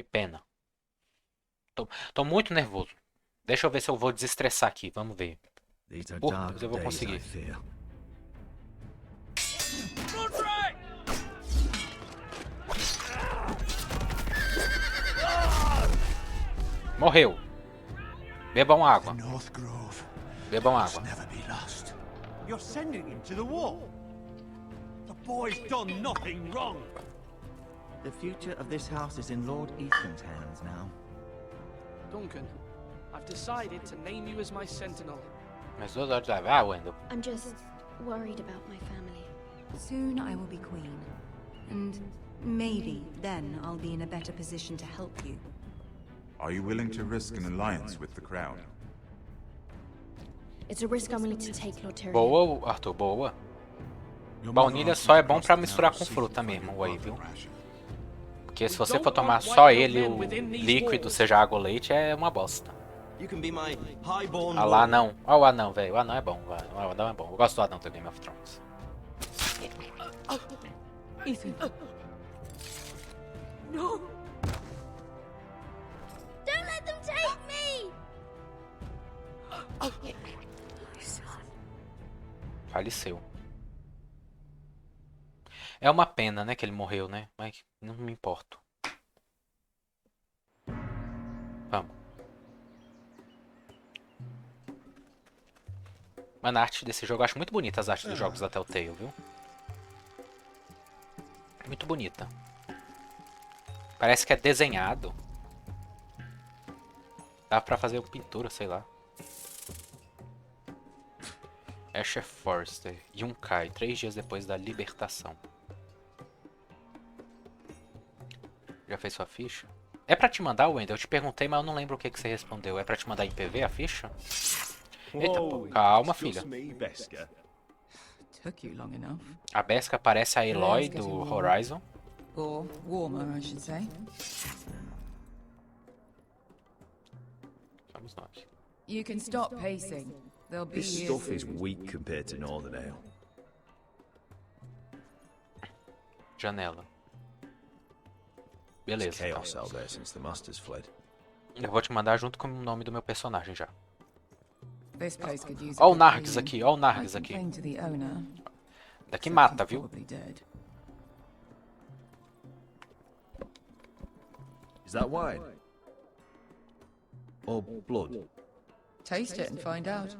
Que pena. Tô muito nervoso. Deixa eu ver se eu vou desestressar aqui. Vamos ver. Por Deus, eu vou conseguir. Morreu. Bebam água. Bebam água. You're sending him to the war. The boy's done nothing wrong. The future of this house is in Lord Ethan's hands now. Duncan, I've decided to name you as my sentinel. Mas 2 horas de ah, Wendell. I'm just worried about my family. Soon I will be queen. And maybe then I'll be in a better position to help you. Are you willing to risk an alliance with the Crown? It's a risk I'm willing to take, Lord Tyrion. Boa, Arthur, boa. Baunilha só é bom pra misturar com fruta mesmo, whey, viu? Porque se você for tomar só ele, o líquido, seja água ou leite, é uma bosta. Ah lá, não. Olha o anão, velho. O anão é bom. O anão é bom. Eu gosto do anão do Game of Thrones. Ethan. No! Don't let them take me! Faleceu. É uma pena, né, que ele morreu, né? Mas não me importo. Vamos. Mano, a arte desse jogo, eu acho muito bonita as artes dos jogos da Telltale, viu? Muito bonita. Parece que é desenhado. Dá pra fazer uma pintura, sei lá. Asher Forster, Yunkai, 3 dias depois da libertação. Já fez sua ficha? É pra te mandar, Wendell? Eu te perguntei, mas eu não lembro o que você respondeu. É pra te mandar em PV a ficha? Eita, pô, calma, filha. Took you long enough. A Besca parece a Eloy do Horizon. Or warmer, I should say. Vamos nós. You can stop pacing. They'll be This here stuff soon. is weak compared to Northern Ale. Janela. Beleza. Chaos Então. out there since the Masters fled. Eu vou te mandar junto com o nome do meu personagem já. This place could use Ó o a Nargs clean. aqui, ó o I Nargs aqui. complained to the owner. Daqui Said mata, he's viu? probably dead. Is that wine? Or blood? Taste it and find out.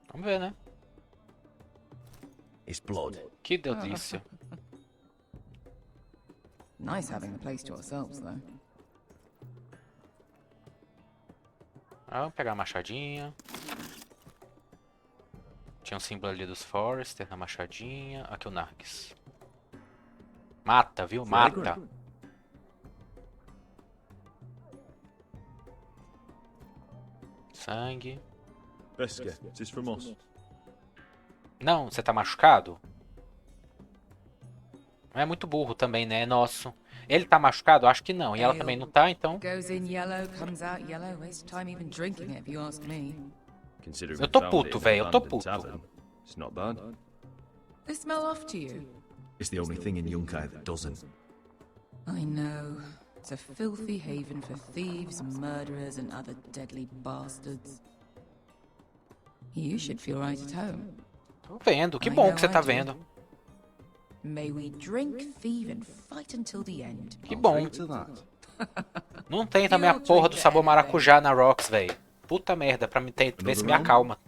Vamos ver, né? It's blood. Que delícia. Nice having the place to ourselves, though. Ah, vamos pegar a machadinha. Tinha um símbolo ali dos Forrester na machadinha. Aqui o Nargs. Mata, viu? Mata. Sangue. Beska, is this from us? Não, você tá machucado? Não é muito burro também, né? É nosso. Ele tá machucado? Acho que não. E ela também não tá, então... Goes in yellow, comes out yellow. Waste time even drinking it, if you ask me. Considering Eu we tô found puto, it in velho, an eu tô abandoned puto. tavern, it's not bad. They smell off to you. It's the only thing in Yunkai that doesn't. I know. It's a filthy haven for thieves, murderers, and other deadly bastards. You should feel right at home. Tô vendo. Que bom que você tá vendo. May we drink, thieve, and fight until the end. Que bom. Não tem também a You porra do drink sabor it, maracujá na Rocks, velho. Puta merda, pra me ter, ver se me acalma.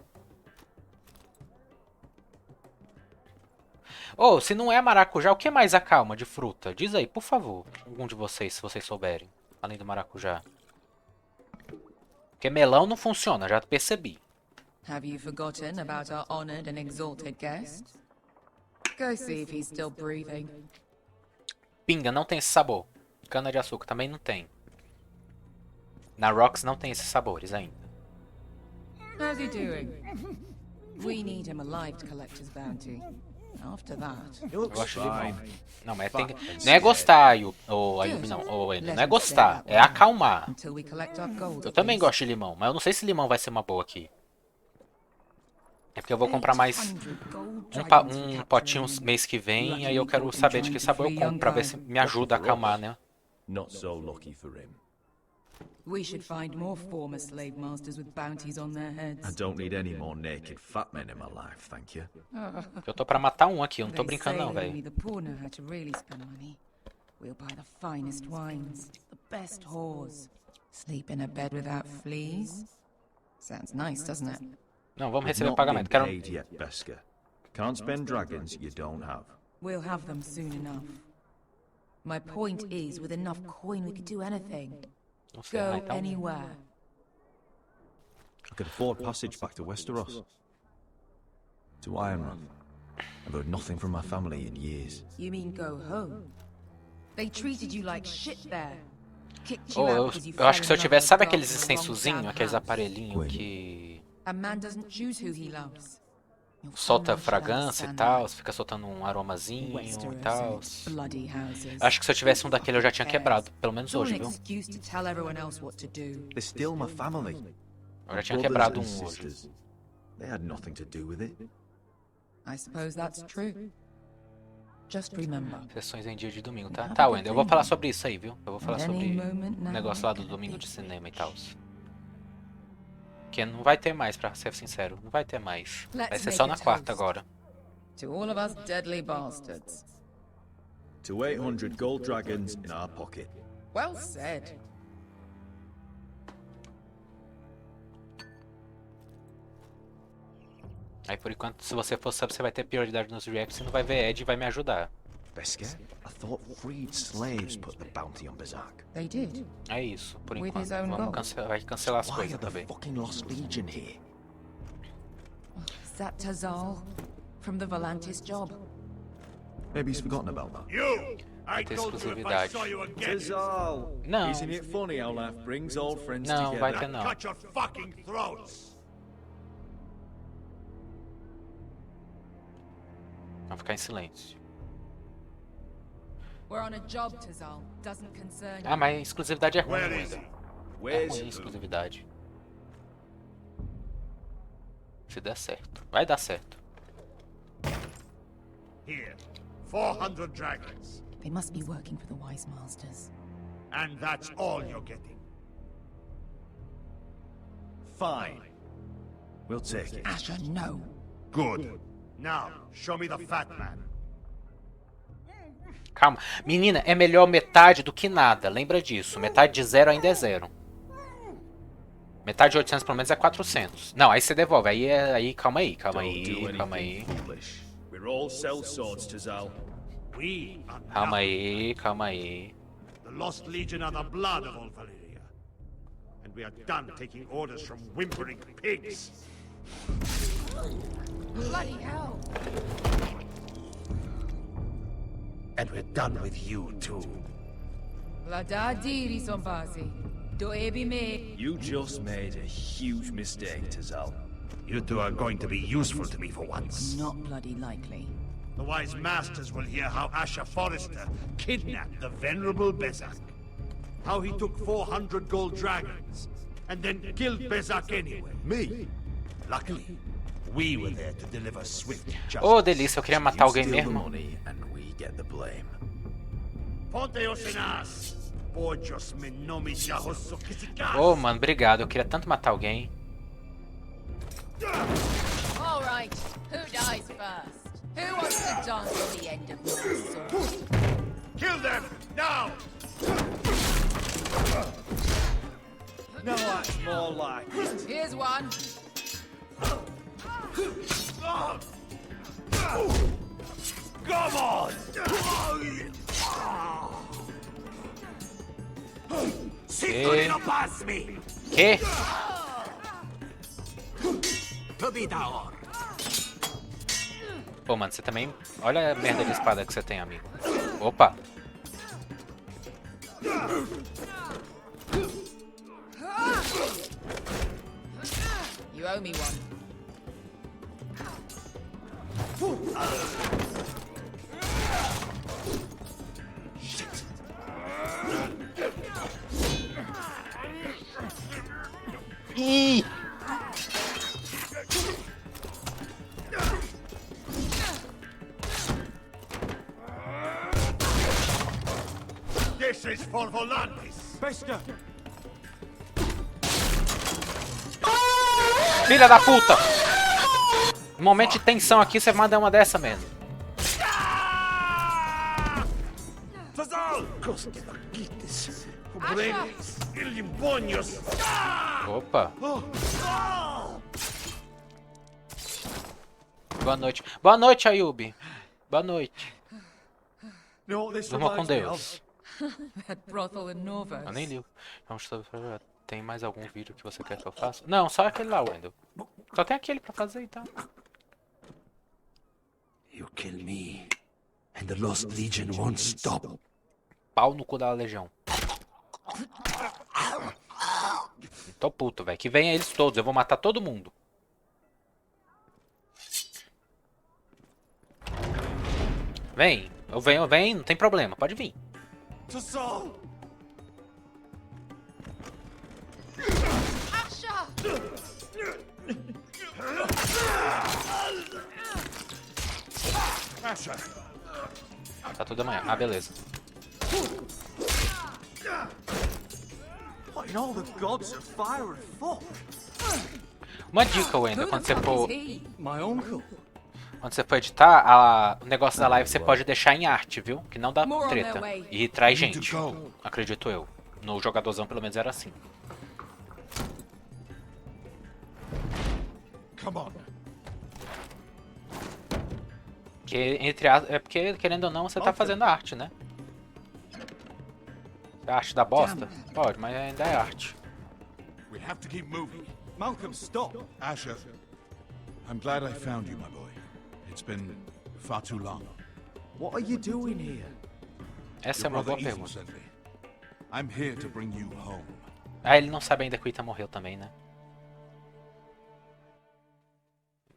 Ô, se não é maracujá, o que mais acalma de fruta? Diz aí, por favor. Algum de vocês, se vocês souberem. Além do maracujá. Porque melão não funciona, já percebi. Have you forgotten about our honored and exalted guest? Go see if he's still breathing. Pinga não tem esse sabor. Cana de açúcar também não tem. Na Rocks não tem esses sabores ainda. How's he doing? We need him alive to collect his bounty. After that, Eu gosto de limão. Não, mas tem que... Não é gostar, Ayumi, não. Não é gostar, é acalmar. until we collect our gold. Eu também gosto de limão, mas eu não sei se limão vai ser uma boa aqui. É porque eu vou comprar mais um potinho mês que vem, aí eu quero saber de que sabor eu compro pra ver se me ajuda a acalmar, né? Not so lucky for him. We should find more former slave masters with bounties on their heads. I don't need any more naked fat men in my life, thank you. Eu tô pra matar um aqui, eu não tô They brincando say não, only velho. the poor know how to really spend money. We'll buy the finest wines, the best whores, sleep in a bed without fleas. Sounds nice, doesn't it? Não, vamos receber Not pagamento. been Quero... paid yet, Beska. Can't spend dragons you don't have. We'll have them soon enough. My point is, with enough coin, we could do anything. Não sei, Go então... anywhere. I could afford passage back to Westeros. To Ironrun. I've heard nothing from my family in years. You mean go home? They treated you like shit there. Kicked you Oh, out because you eu acho que se eu fell in love tivesse, with sabe a aqueles girl from the wrong extensozinhos, damn aqueles house? aparelhinhos que A man doesn't choose who he loves. Your solta family should fragrância e understand tal, that. fica soltando um aromazinho e Westeros tal. and its bloody houses. Acho que se eu tivesse um daquele eu já tinha quebrado, pelo menos It's all hoje, an viu? excuse to tell everyone else what to do. They're still my family. Eu já tinha Brothers quebrado and um hoje. sisters. They had nothing to do with it. I suppose that's true. Just remember. Sessões em dia de domingo, tá? Tá, Wendel, eu vou falar sobre isso aí, viu? Eu vou falar At sobre any moment o now, negócio lá do domingo de cinema e tal. Que não vai ter mais, pra ser sincero. Não vai ter mais. Vai ser só na quarta agora. To all of us deadly bastards. To 800 gold dragons in our pocket. Well said. Aí por enquanto, se você for sub, você vai ter prioridade nos reacts e não vai ver Ed e vai me ajudar. Beska, I thought freed slaves put the bounty on Berserk. They did. É isso, por With enquanto. his own Vamos gold. cancelar, vai cancelar as Why coisas are the também. fucking Lost Legion here? Is that Tazal? From the Volantis job? Maybe he's forgotten about that. You! Vai I ter told you if I exclusividade. saw you again, Tazal! Não. Isn't it funny how life brings old friends Não, vai together? ter não. cut your fucking throats! Vamos ficar em silêncio. We're on a job, Tazal. Doesn't concern you. Ah, mas exclusividade é ruim, Where is Wendel. he? É Where's ruim a exclusividade. Se der certo. Vai dar certo. Here. 400 dragons. They must be working for the Wise Masters. And that's all you're getting. Fine. We'll take it. Asher, no. Good. Now, show me the fat man. Calma. Menina, é melhor metade do que nada. Lembra disso. Metade de 0 ainda é 0. Metade de 800 pelo menos é 400. Não, aí você devolve. Aí calma aí, calma aí, calma aí. Foolish. We're all sellswords, Tazal. We are Calma nothing. aí, calma aí. The Lost Legion are the blood of all Valyria. And we are done taking orders from whimpering pigs. Bloody hell! And we're done with you too. Vlada diri sombasi. Do ebi me. You just made a huge mistake, Tazal. You two are going to be useful to me for once. Not bloody likely. The wise masters will hear how Asher Forrester kidnapped the venerable Bezak. How he took 400 gold dragons and then killed Bezak anyway. Me? Luckily, we were there to deliver swift justice. Ô, delícia, eu queria matar You alguém steal the mesmo. money and we get the blame. Ponteos en as. Pojos me nomi jahosso kisikas. Ô, mano, obrigado. Eu queria tanto matar alguém. All right. Who dies first? Who wants to dance on the end of my sword? Kill them now. No, that's more like it. Here's one. Come on. Que? Não pass me. Que? Pô, mano, você também... Olha a merda de espada que você tem, amigo. Opa. You owe me one. Ih! This is for Volandis. Bester! Filha da puta! No momento de tensão aqui, você manda uma dessa mesmo. Opa! Boa noite. Boa noite, Ayubi. Boa noite. Durma com Deus. That brothel in Norvos. Eu nem li. Vamos sobre. Tem mais algum vídeo que você quer que eu faça? Não, só aquele lá, Wendel. Só tem aquele pra fazer, então. You kill me, and the Lost Legion won't stop. Pau no cu da Legião. Tô puto, velho. Que venha eles todos. Eu vou matar todo mundo. Vem. Eu venho, não tem problema. Pode vir. Tá tudo amanhã. Ah, beleza. Uma dica, Wendel, quando você for... Quando você for editar, o negócio da live você pode deixar em arte, viu? Que não dá treta. E traz gente, acredito eu. No jogadorzão pelo menos era assim. É porque, querendo ou não, você tá fazendo arte, né? É arte da bosta? Pode, mas ainda é arte. We have to keep moving. Malcolm, stop! Asher, I'm glad I found you, my boy. It's been far too long. What are you doing here? Essa é uma boa Ethan pergunta. sent me. I'm here to bring you home. Ah, ele não sabe ainda que o Ethan morreu também, né?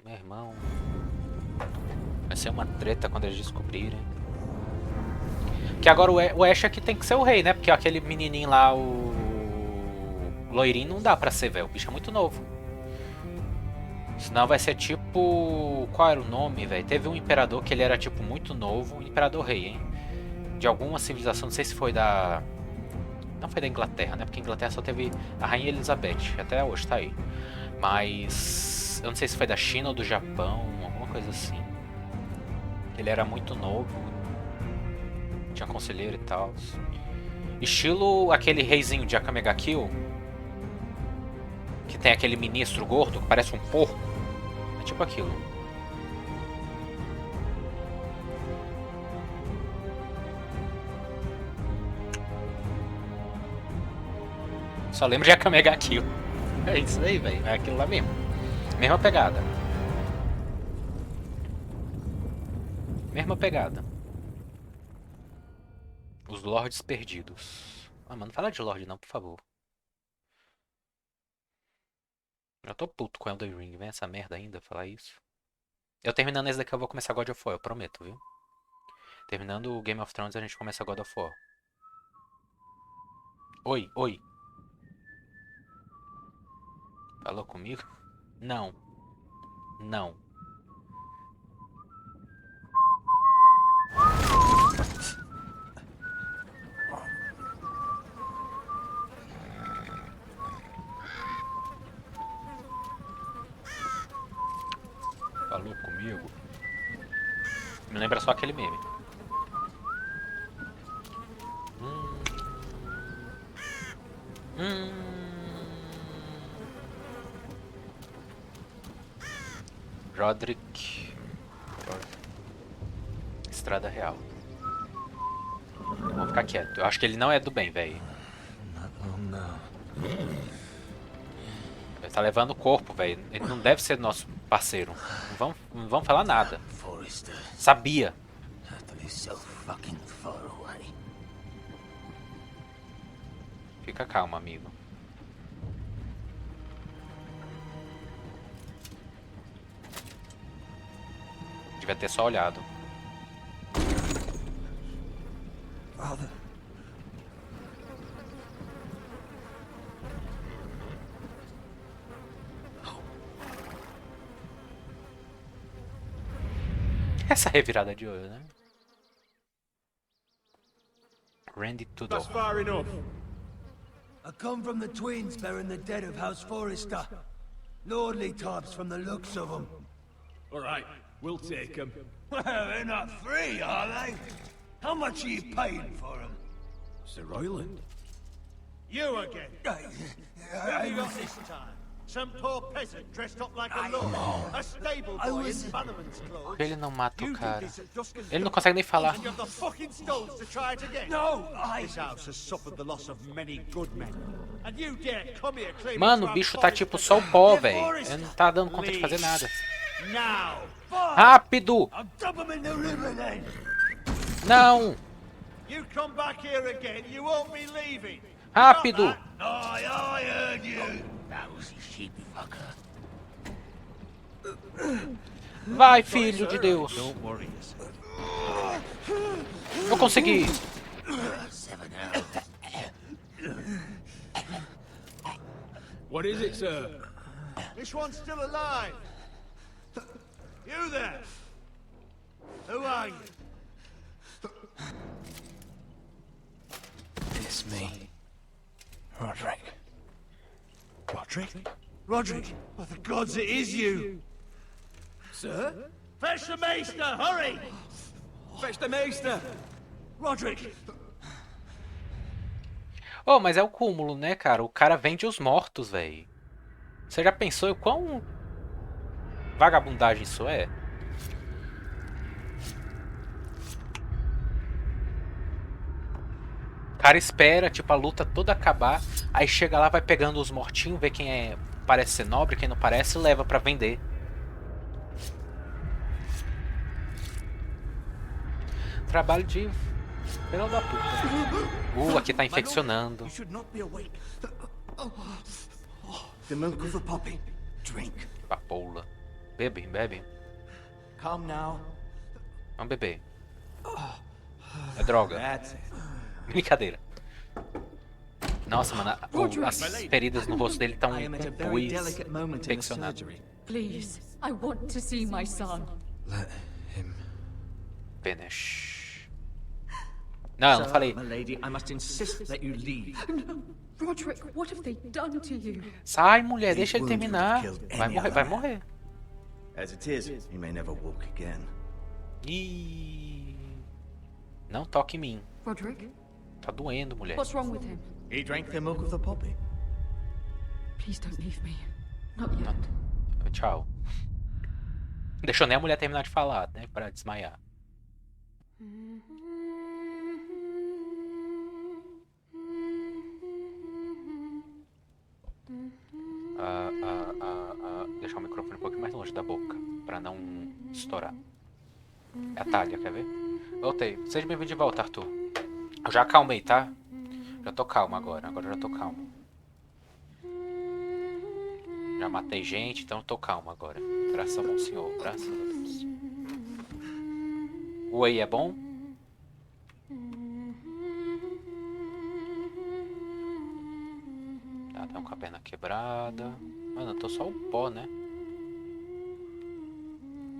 Meu irmão... Vai ser uma treta quando eles descobrirem. Que agora o Ash aqui tem que ser o rei, né? Porque aquele menininho lá, o loirinho, não dá pra ser, velho. O bicho é muito novo. Senão vai ser tipo... Qual era o nome, velho? Teve um imperador que ele era tipo muito novo. Um imperador rei, hein? De alguma civilização, não sei se foi da... Não foi da Inglaterra, né? Porque a Inglaterra só teve a Rainha Elizabeth. Até hoje tá aí. Mas... Eu não sei se foi da China ou do Japão. Alguma coisa assim. Ele era muito novo. Tinha conselheiro e tal. Estilo aquele reizinho de Akamega Kill. Que tem aquele ministro gordo que parece um porco. É tipo aquilo. Só lembro de Akamega Kill. É isso aí, velho. É aquilo lá mesmo. Mesma pegada. Mesma pegada. Os Lords Perdidos. Ah, mano, não fala de Lorde não, por favor. Eu tô puto com Elden Ring. Vem essa merda ainda falar isso. Eu terminando esse daqui eu vou começar God of War, eu prometo, viu? Terminando o Game of Thrones a gente começa God of War. Oi, oi. Falou comigo? Não. Não. Falou comigo? Me lembra só aquele meme. Roderick. Estrada Real. Vamos ficar quieto. Eu acho que ele não é do bem, velho. Ele tá levando o corpo, velho. Ele não deve ser nosso parceiro. Não vamos falar nada. Sabia. Fica calmo, amigo. Devia ter só olhado. Father. Essa revirada de olho, né? Rende tudo. That's far enough. I come from the twins bearing the dead of House Forrester. Lordly types from the looks of them. All right, we'll take them. Well, they're not free, are they? How much are you paying for them? Sir Royland. You again. What have you got this time? Some poor peasant dressed up like a lord. A stable boy in Bannerman's clothes. Ele não mata o You did cara. this at dusk and Ele não consegue nem falar. and you have the fucking stones to try it again. No, This house has suffered the loss of many good men. And you dare come here claiming Mano, to o have bicho tá Forrester tipo só o back? pó, velho. Ele não tá dando conta de fazer nada. Now. Rápido! I'll dump them in the river then. Não! You come back here again, you won't be leaving. Rápido! I heard you. Lousy sheep fucker. Vai, filho de Deus! Don't worry. Eu consegui! 7 hours. What is it, sir? This one's still alive. You there? Who are you? It's me. Roderick. Roderick? Roderick? By the gods, it is you. Sir? Fetch the maester, hurry! Fetch the maester. Roderick! Oh, mas é o cúmulo, né, cara? O cara vende os mortos, velho. Você já pensou o quão vagabundagem isso é? O cara espera, tipo, a luta toda acabar, aí chega lá, vai pegando os mortinhos, vê quem é, parece ser nobre, quem não parece, e leva pra vender. Trabalho de... Filho da puta. Aqui tá infeccionando. You should not be awake. The milk of the poppy. Drink. Papoula. Bebe, bebe. Come now. Vamos beber. É droga. That's it. Brincadeira. Nossa, mano, as feridas no rosto dele estão I am at a com very pus delicate moment in the infeccionado. surgery. Please, I want to see my son. Let him. Finish. Não, eu não Sir, falei. my lady, I must insist that you leave. No, Roderick, what have they done to you? Sai, mulher, deixa ele wounds would terminar. have killed Vai any morrer, other vai man. morrer. As it is, he may never walk again. Ih. Não toque em mim. Roderick, Tá doendo, mulher. what's wrong with him? He drank the milk of the poppy. Please don't leave me. Not yet. Tchau. Deixou nem a mulher terminar de falar, né? Pra desmaiar. Deixar o microfone um pouquinho mais longe da boca, pra não estourar. É a Thalia, quer ver? Voltei. Seja bem-vindo de volta, Arthur. Eu já acalmei, tá? Já tô calmo agora. Agora eu já tô calmo. Já matei gente, então eu tô calmo agora. Graças ao bom senhor, graças a Deus. O whey é bom? Tá com a perna quebrada. Mano, eu tô só o pó, né?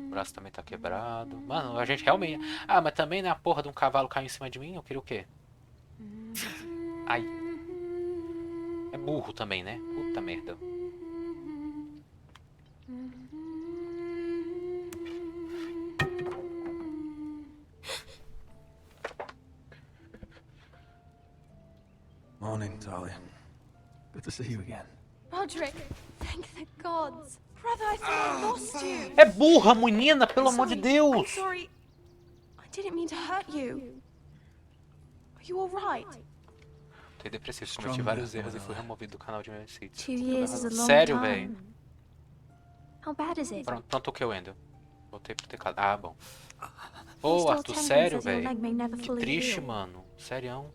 O braço também tá quebrado. Mano, a gente realmente... Ah, mas também, né? A porra de um cavalo caiu em cima de mim. Eu queria o quê? Ai. É burro também, né? Puta merda. Morning, Talia. Good to see you again. Roderick, thank the gods. Brother, I thought I lost you. É burra, menina, pelo amor de I'm Deus. sorry. I didn't mean to hurt you. Are you alright? Tô depressivo, cometi vários erros e fui removido do canal de meus sítios. 2 years is a long Sério, time. velho? How bad is it? Pronto, o que eu endo? Voltei pro teclado. Ah, bom. They Ô, still Arthur, tell me sério, that your velho? leg may never Que fully triste, heal. mano. Sério.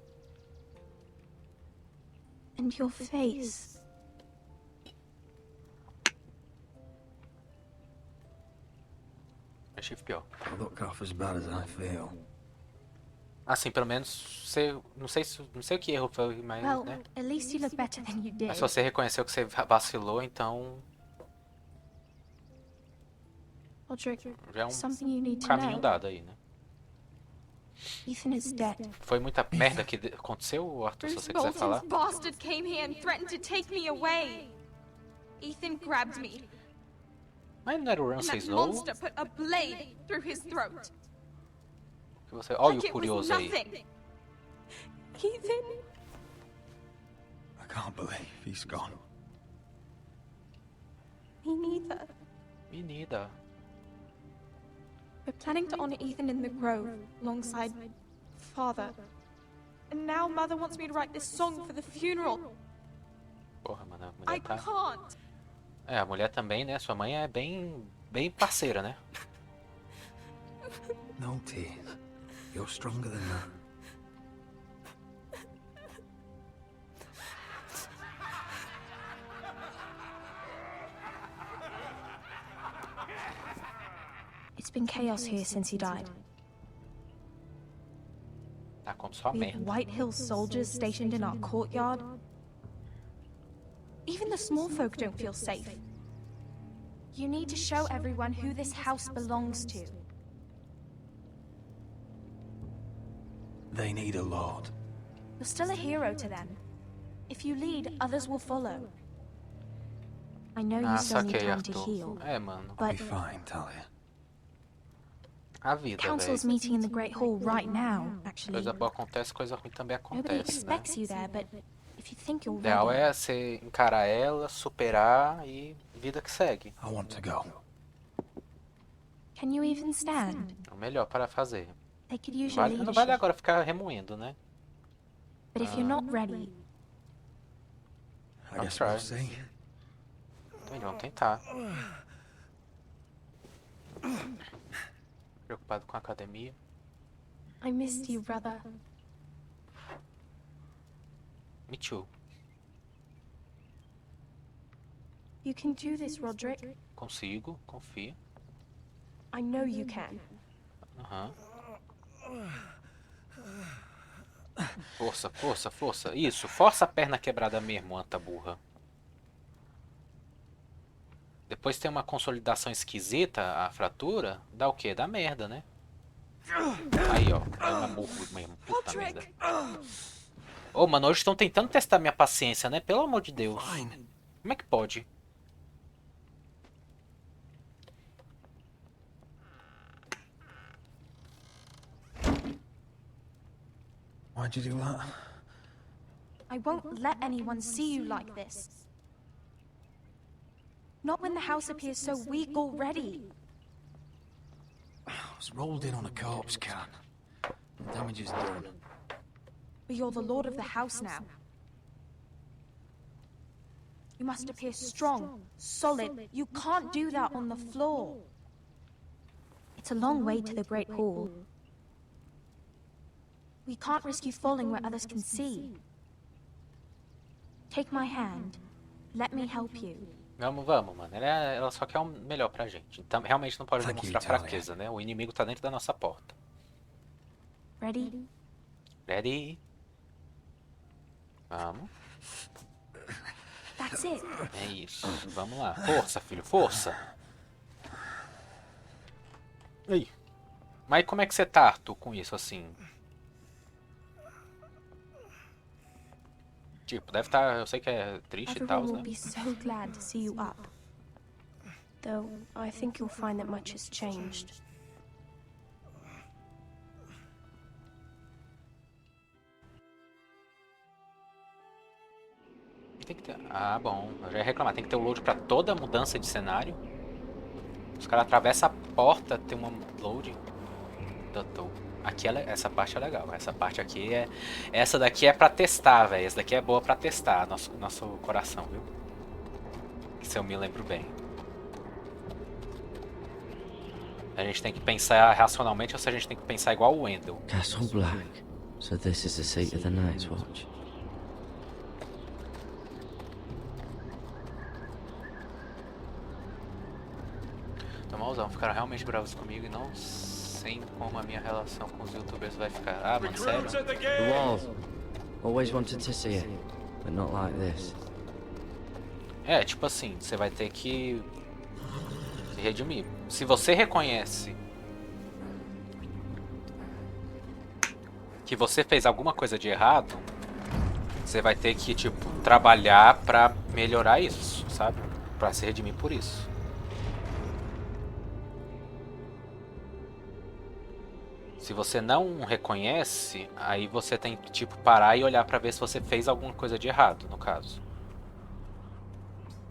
And your face. Achei pior. I look half as bad as I feel. Assim, pelo menos, você, não sei o que erro foi, mas, Well, né? at least you look better than you did. Mas se você reconheceu que você vacilou, então Roderick, já é something you need to caminho know. dado aí, né? Ethan is dead. Foi muita merda que aconteceu, Arthur, se você quiser falar. Bastard came here and threatened to take me away. Ethan grabbed me. Mas não era o Ramsay That Snow? monster put a blade through his throat. Que você... Olha Like o it was curioso aí. nothing. Ethan. I can't believe he's gone. Me neither. Menina. We're planning to honor Ethan in the grove, alongside Father. And now Mother wants me to write this song for the funeral. Porra, mano, a I mulher tá... can't. É, a mulher também, né? Sua mãe é bem parceira, né? No tears. You're stronger than that. It's been chaos here since he died. Tá com só We have merda. White Hill soldiers stationed in our courtyard. Even the small folk don't feel safe. You need to show everyone who this house belongs to. They need a lord. You're still a hero to them. If you lead, others will follow. I know you Ah, still need saquei, time to Arthur. heal, É, mano. but Be fine, Talia. A vida, Council's velho. meeting in the Great Hall right now, actually. Coisa boa acontece, coisa ruim também Nobody acontece, né? expects you there, but if you think you're O ideal ready, é você encarar ela, superar e vida que segue. I want to go. can you even stand? É o melhor para fazer. They could use your Vale, não vale leadership. agora ficar remoendo, né? But if you're not ready, I I'll guess try. we'll see. Então vamos tentar. Preocupado com a academia. I missed you, brother. Me too. You can do this, Roderick. Consigo, confia. I know you can. Aham. Força, força, força. Isso, força a perna quebrada mesmo, anta burra. Depois tem uma consolidação esquisita, a fratura. Dá o quê? Dá merda, né? Aí, ó. É uma murro mesmo. Puta merda. Ô, mano, hoje estão tentando testar minha paciência, né? Pelo amor de Deus. Como é que pode? Why'd you do that? I won't let anyone see you like this. Not when the house appears so weak already. I was rolled in on a corpse can. The damage is done. But you're the lord of the house now. You must appear strong, solid. You can't do that on the floor. It's a long way to the Great Hall. We can't risk you falling where others can see. Take my hand. Let me help you. Vamos, vamos, mano. Ela só quer o melhor pra gente. Então, realmente não pode Thank you, demonstrar Talia. fraqueza, né? O inimigo tá dentro da nossa porta. Ready? Ready? Vamos. That's it. É isso. Vamos lá. Força, filho. Força. Aí. Mas como é que você tá, Arthur, com isso, assim? Tipo, deve estar... Eu sei que é triste e tal, Everyone will né? be so glad to see you up. Though I think you'll find that much has changed. Tem que ter... Ah, bom. Eu já ia reclamar. Tem que ter o load pra toda mudança de cenário. Os caras atravessam a porta, tem uma load. Aqui essa parte é legal. Essa parte aqui é... Essa daqui é pra testar, velho. Essa daqui é boa pra testar nosso coração, viu? Se eu me lembro bem. A gente tem que pensar racionalmente ou se a gente tem que pensar igual o Wendell. Castle Black. So this is the seat of the Night's Watch. Então, malzão, ficaram realmente bravos comigo e não sei como a minha relação com os youtubers vai ficar. Ah, mano, sério? The wall. Always wanted to see it, but not like this. É, tipo assim, você vai ter que se redimir. Se você reconhece que você fez alguma coisa de errado, você vai ter que, tipo, trabalhar pra melhorar isso, sabe? Pra se redimir por isso. Se você não reconhece, aí você tem que, tipo, parar e olhar pra ver se você fez alguma coisa de errado, no caso.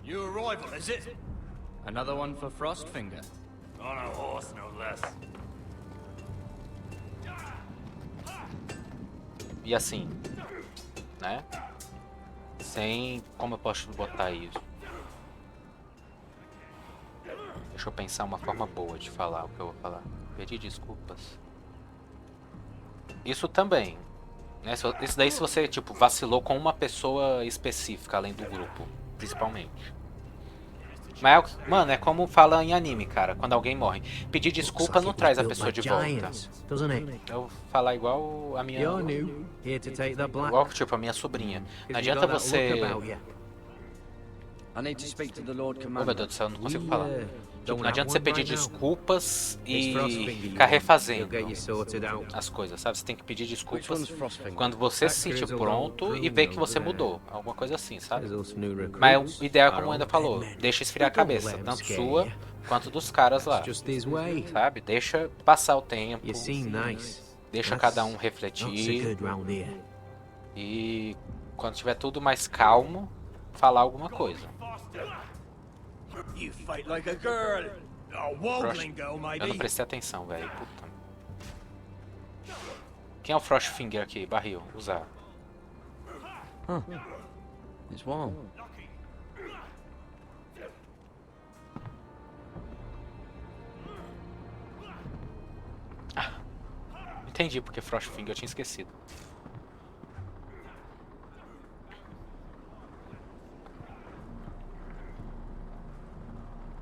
New arrival, is it? Another one for Frostfinger. On a horse, no less. E assim, né? Sem... Como eu posso botar isso? Deixa eu pensar uma forma boa de falar o que eu vou falar. Pedir desculpas. Isso também, né? Isso daí se você, tipo, vacilou com uma pessoa específica, além do grupo, principalmente. Mas, mano, é como fala em anime, cara, quando alguém morre. Pedir desculpa não traz a pessoa de volta. Eu vou falar igual a minha... Igual, tipo, a minha sobrinha. Não adianta você... I need to speak to the Lord Oh, Commander. meu Deus do céu, eu não consigo falar. Tipo, não adianta você pedir desculpas e ficar refazendo as coisas, sabe? Você tem que pedir desculpas quando você se sentir pronto e ver que você mudou. Alguma coisa assim, sabe? Mas o ideal, como ainda falou, deixa esfriar a cabeça, tanto sua quanto dos caras lá. Sabe? Deixa passar o tempo, deixa cada um refletir. E quando tiver tudo mais calmo, falar alguma coisa. You fight like a girl. A wobbling girl, Eu não maybe. prestei atenção, velho. Puta. Quem é o Frostfinger aqui? Barril. Usar. Huh. It's warm. Ah, entendi porque Frostfinger, eu tinha esquecido.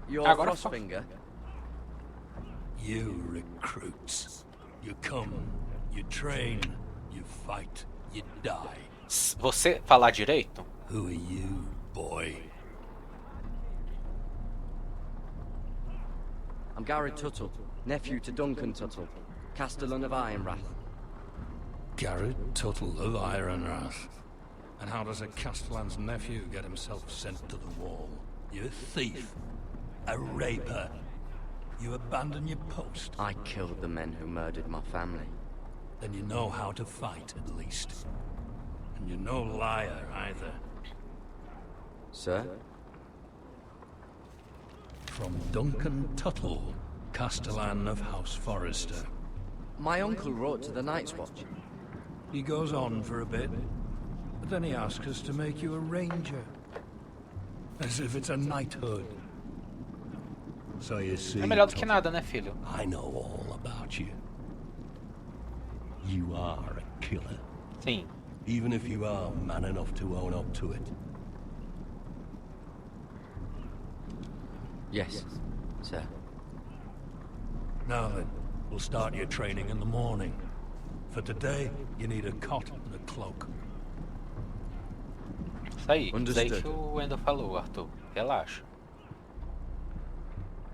You're Agora Frostfinger? You recruits. You come, you train, you fight, you die. Você falar direito? Who are you, boy? I'm Garrett Tuttle, nephew to Duncan Tuttle, Castellan of Ironrath. Garrett Tuttle of Ironrath. And how does a Castellan's nephew get himself sent to the wall? You a thief. A raper. You abandon your post. I killed the men who murdered my family. Then you know how to fight, at least. And you're no liar, either. Sir? From Duncan Tuttle, Castellan of House Forrester. My uncle wrote to the Night's Watch. He goes on for a bit, but then he asks us to make you a ranger. As if it's a knighthood. So you see, É melhor do que nada, né, filho? I know all about you. You are a killer. Sim. Even if you are man enough to own up to it. Yes, sir. Now then, we'll start your training in the morning. For today, you need a cot and a cloak. Isso aí. Isso aí que o Wendell falou, Arthur. Relaxa.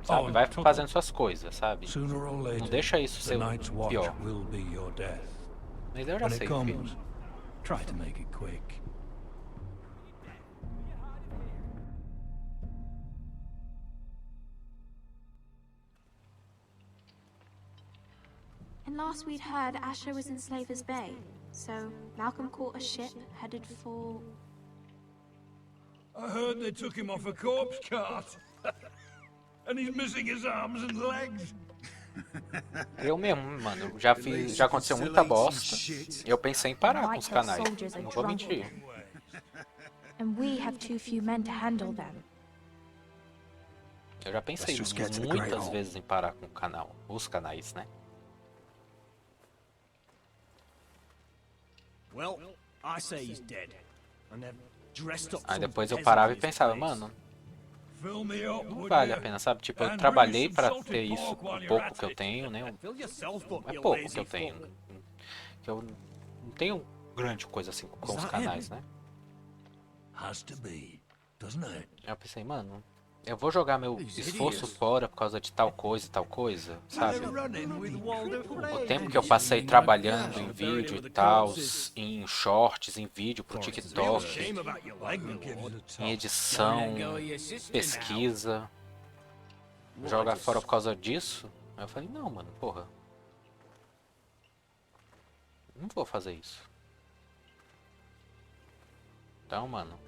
Sabe, vai fazendo suas coisas, sabe? Não deixa isso ser o pior. Mas eu já sei, filho. Try to make it quick. And last we'd heard Asher was in Slaver's Bay, so Malcolm caught a ship headed for... I heard they took him off a corpse cart. And he's missing his arms and legs. Eu mesmo, mano, já aconteceu muita bosta. Eu pensei em parar com os canais. Não vou mentir. And we have too few men to handle them. Eu já pensei muitas vezes em parar com o canal, os canais, né? Well, I say he's dead. And they've dressed up Aí some depois eu peasant parava e in his pensava, place. mano, Fill me up, não would vale ya? a pena, sabe? Tipo, eu And trabalhei bring me pra some ter salted isso pork com while o you're pouco at que eu it. tenho, né? Fill yourself up, É you pouco que lazy eu tenho. fuck. Que eu não tenho grande coisa assim com os canais, né? Has to be, doesn't it? Aí eu pensei, mano, Eu vou jogar meu esforço fora por causa de tal coisa, sabe? O tempo que eu passei trabalhando em vídeo e tal, em shorts, em vídeo pro TikTok, em edição, pesquisa, jogar fora por causa disso? Aí eu falei, não, mano, porra. Não vou fazer isso. Então, mano,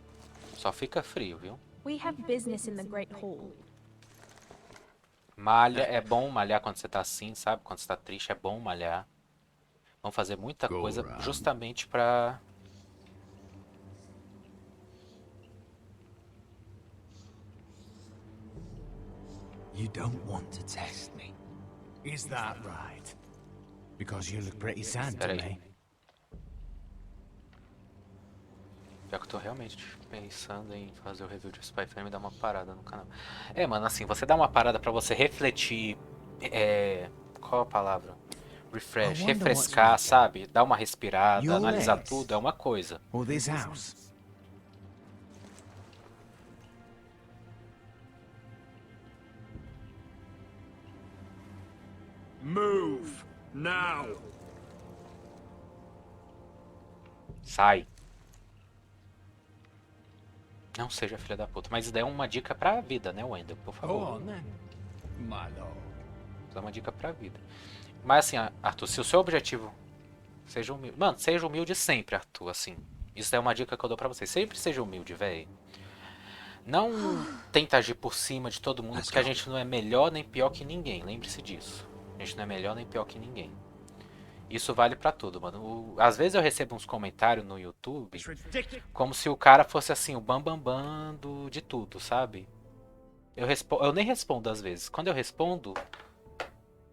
só fica frio, viu? We have business in the Great Hall. Malha, é bom malhar quando você tá assim, sabe? Quando você tá triste, é bom malhar. Vamos fazer muita coisa justamente pra... You don't want to test me. Is that right? Because you look pretty sad to me. Já que eu tô realmente pensando em fazer o review de Spy Family e dar uma parada no canal. É, mano, assim, você dá uma parada pra você refletir... qual a palavra? Refresh, refrescar, sabe? Dar uma respirada, analisar tudo, é uma coisa. Move now. Sai. Não seja filha da puta. Mas isso daí é uma dica pra vida, né, Wendell? Por favor. Dá uma dica pra vida. Mas assim, Arthur, se o seu objetivo... Seja humilde. Mano, seja humilde sempre, Arthur, assim. Isso daí é uma dica que eu dou pra você. Sempre seja humilde, velho. Não tenta agir por cima de todo mundo, porque a gente não é melhor nem pior que ninguém. Lembre-se disso. A gente não é melhor nem pior que ninguém. Isso vale pra tudo, mano. Às vezes eu recebo uns comentários no YouTube como se o cara fosse assim, o bambambam de tudo, sabe? Eu nem respondo às vezes. Quando eu respondo,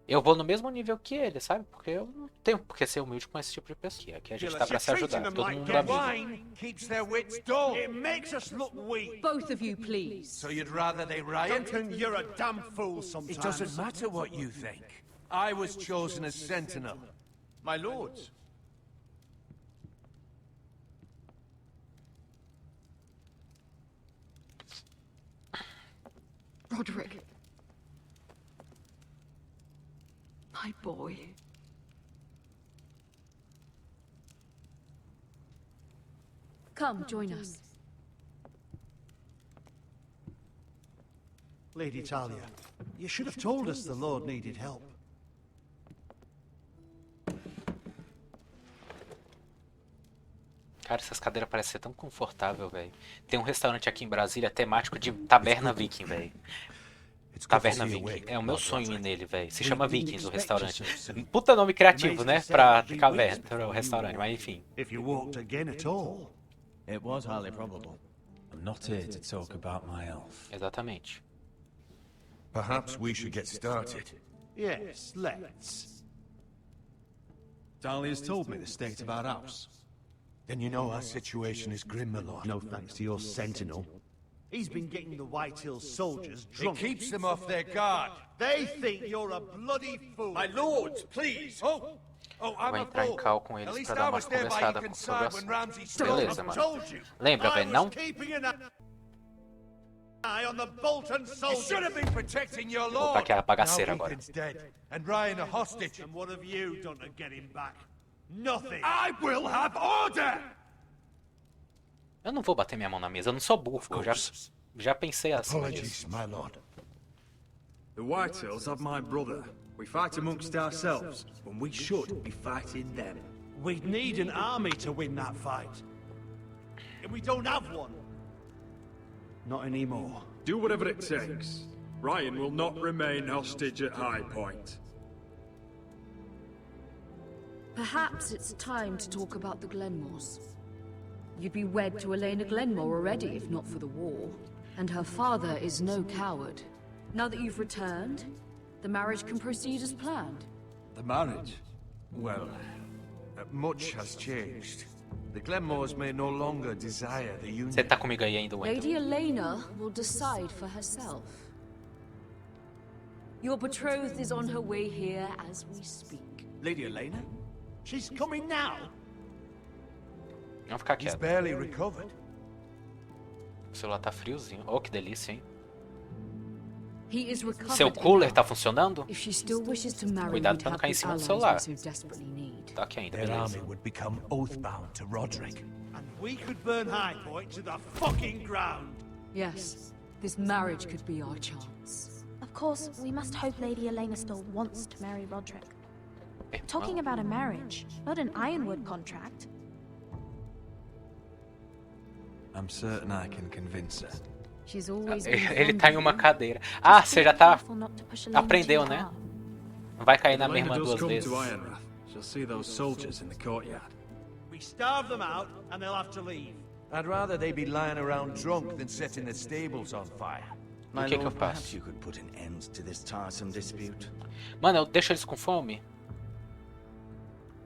eu vou no mesmo nível que ele, sabe? Porque eu não tenho por que ser humilde com esse tipo de pessoa. Aqui a gente tá pra se ajudar. Todo mundo é amigo. Both of you, please. So you'd rather they riot? Duncan, you're a damn fool sometimes. It doesn't matter what you think. I was chosen as sentinel. My lords. Roderick. My boy. Come, join us. Lady Talia, you should have told us the Lord needed help. Cara, essas cadeiras parecem ser tão confortável, velho. Tem um restaurante aqui em Brasília temático de taberna viking, velho. Taverna Viking. É o meu sonho ir nele, velho. Se chama Vikings o restaurante. Puta nome criativo, né? Pra caverna, para o restaurante, mas enfim. It was highly probable. I'm not here to talk about my elf. Exatamente. Perhaps we should get started. Yes, let's. Dahlia's told me the state of our house. Then you know our situation is grim, my lord. No thanks to your sentinel. He's been getting the White Hills soldiers drunk. It keeps them off their guard. They think you're a bloody fool. My lords, please. Oh, Vou entrar em cal com eles pra dar uma conversada sobre o assunto. Beleza, mano. Lembra, velho, não... Vou botar aqui a bagaceira agora. And Ryan a hostage. And what have you done to get him back? Nothing. I will have order. Eu não vou bater minha mão na mesa, eu não sou burro, eu já pensei assim. Apologies, my lord. The Whitehills have my brother. We fight amongst ourselves when we should be fighting them. We'd need an army to win that fight. And we don't have one. Not anymore. Do whatever it takes. Ryan will not remain hostage at High Point. Perhaps it's time to talk about the Glenmores. You'd be wed to Elena Glenmore already, if not for the war. And her father is no coward. Now that you've returned, the marriage can proceed as planned. The marriage? Well, much has changed. The Glenmores may no longer desire the union. Você tá comigo aí ainda, Wendell? Lady Elena will decide for herself. Your betrothed is on her way here as we speak. Lady Elena? She's coming now. Vamos ficar quieto. He's barely recovered. O celular tá friozinho. Oh, que delícia, hein? He is recovered. Seu cooler tá funcionando? If she still wishes to marry, Cuidado we'd pra não have cair em the cima do allies celular. we so desperately need. Tá aqui ainda, Their beleza. army would become oath-bound to Roderick. And we could burn High Point to the fucking ground. Yes, this marriage could be our chance. Of course, we must hope Lady Elena still wants to marry Roderick. Talking about a marriage, not an Ironwood contract. I'm certain I can convince her. She's always Ele tá em uma cadeira. Ah, você já tá... Aprendeu, né? Não vai cair na minha irmã duas vezes. She'll see those soldiers in the courtyard. We starve them out, and they'll have to leave. I'd rather they be lying around drunk than setting the stables on fire. My que eu lord, perhaps faço? you could put an end to this tiresome dispute. Mano, eu deixo eles com fome?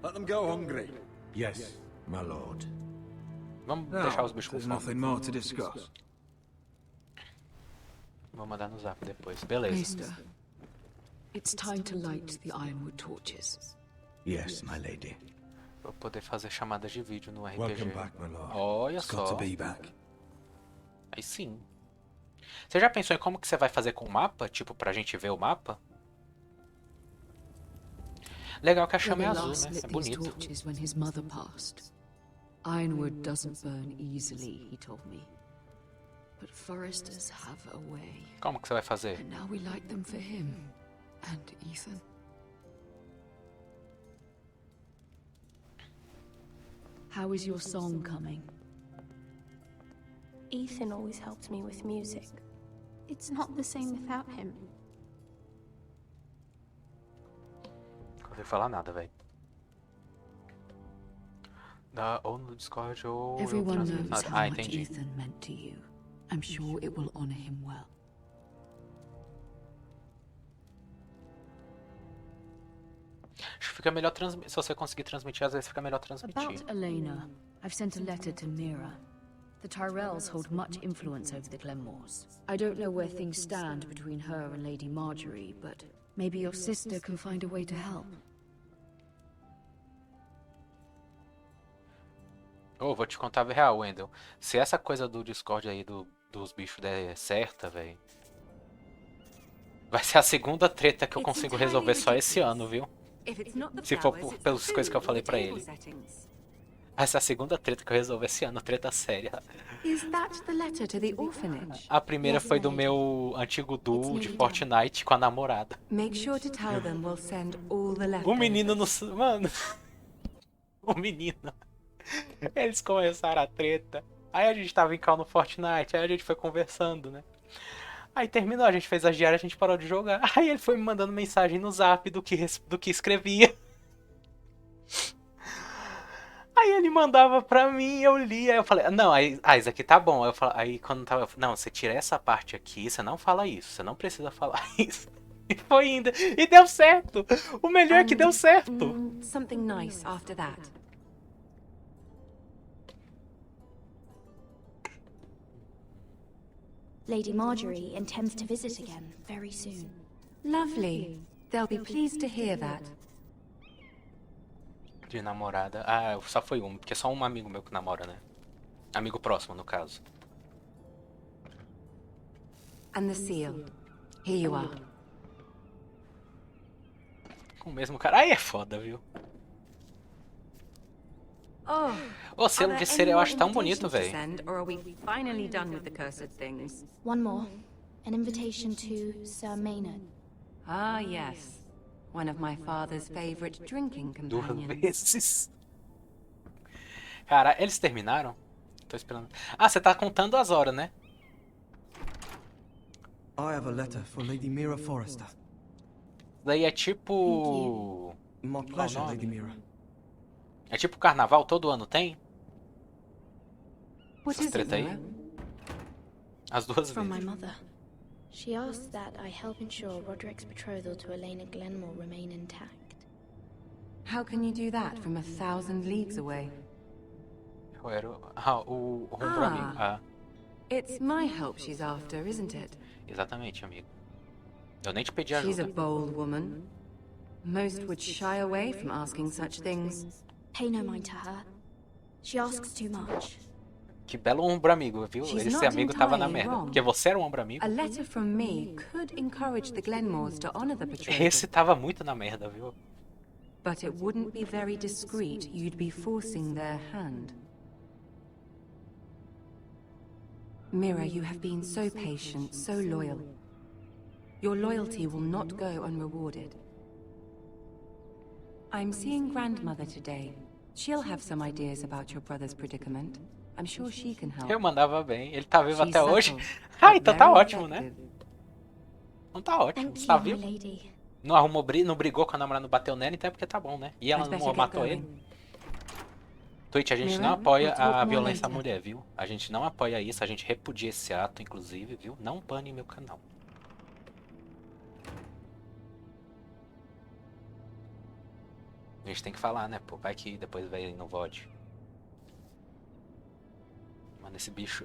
Let them go hungry. Yes, my lord. Vamos Now, deixar os bichos com there's fome. nothing more to discuss. Vou mandar no zap depois. Beleza. Maester, it's time to light the Ironwood torches. Yes, my lady. Vou poder fazer chamadas de vídeo no RPG. Welcome back, my lord. Olha It's got só. to be back. Aí sim. Você já pensou em como que você vai fazer com o mapa? Tipo, pra gente ver o mapa? Legal que a chama é azul, né? É bonito. Torches when his mother passed. Ironwood doesn't burn easily, he told me. But foresters have a way. Como que você vai fazer? And now we light them for him and Ethan. How is your song coming? Ethan always helps me with music. It's not the same without him. Não vou falar nada, velho. Dá ou no Discord ou eu Everyone transmito. knows how Ah, much entendi. Ethan meant to you. I'm sure it will honor him well. Acho que fica melhor transmitir. Se você conseguir transmitir, às vezes fica melhor transmitir. About Elena, I've sent a letter to Mira. The Tyrells hold much influence over the Glenmores. I don't know where things stand between her and Lady Marjorie, but maybe your sister can find a way to help. Ô, vou te contar a real, Wendell. Se essa coisa do Discord aí dos bichos der certa, velho, vai ser a segunda treta que eu consigo resolver só esse ano, viu? Se for pelas coisas que eu falei pra ele. Vai ser a segunda treta que eu resolvo esse ano, treta séria. A primeira foi do meu antigo duo de Fortnite com a namorada. O menino no... Mano... O menino... Eles começaram a treta. Aí a gente tava em call no Fortnite. Aí a gente foi conversando, né? Aí terminou, a gente fez as diárias, a gente parou de jogar. Aí ele foi me mandando mensagem no zap do que escrevia. Aí ele mandava pra mim, eu lia. Aí eu falei, não, isso aqui tá bom. Aí quando tava, eu falei, não, você tira essa parte aqui, você não fala isso. Você não precisa falar isso. E foi indo. E deu certo. O melhor é que deu certo. Something nice after that. Lady Marjorie intends to visit again very soon. Lovely. They'll be pleased to hear that. De namorada. Ah, só foi um, porque é só um amigo meu que namora, né? Amigo próximo, no caso. And the seal. Here you are. Com o mesmo cara. Aí é foda, viu? O selo de cera eu acho tão bonito, velho. One more. An invitation to Sir Maynard. Ah, yes. One of my father's favorite drinking companions. 2 vezes. Cara, eles terminaram? Tô esperando. Ah, você tá contando as horas, né? I have a letter for Lady Mira Forrester. Daí é tipo... My pleasure, Lady Mira. É tipo carnaval, todo ano tem? What Essas treta aí? As duas From my vezes. mother. She asks that I help ensure Roderick's betrothal to Elena Glenmore remain intact. How can you do that from 1,000 leagues away? O rumo amigo. Ah, It's my help she's after, isn't it? exatamente, amigo. Eu nem te pedi She's a ajuda. bold woman. Most would shy away from asking such things. Pay no mind to her. She asks too much. Que belo ombro amigo, viu? Esse amigo tava na merda. Porque você era um ombro amigo. A letter from me could encourage the Glenmores to honor the betrothal. Esse tava muito na merda, viu? But it wouldn't be very discreet. You'd be forcing their hand. Mira, you have been so patient, so loyal. Your loyalty will not go unrewarded. I'm seeing Grandmother today. She'll have some ideas about your brother's predicament. I'm sure she can help. Eu mandava bem. Ele tá vivo até hoje. Ah, então tá ótimo, né? Não tá ótimo. Você tá vivo? Não arrumou não brigou com a namorada, não bateu nela, então é porque tá bom, né? E ela não matou ele. Twitch, a gente não apoia a violência à mulher, viu? A gente não apoia isso, a gente repudia esse ato, inclusive, viu? Não bane meu canal. A gente tem que falar, né? Pô, vai que depois vai no VOD. Mano, esse bicho...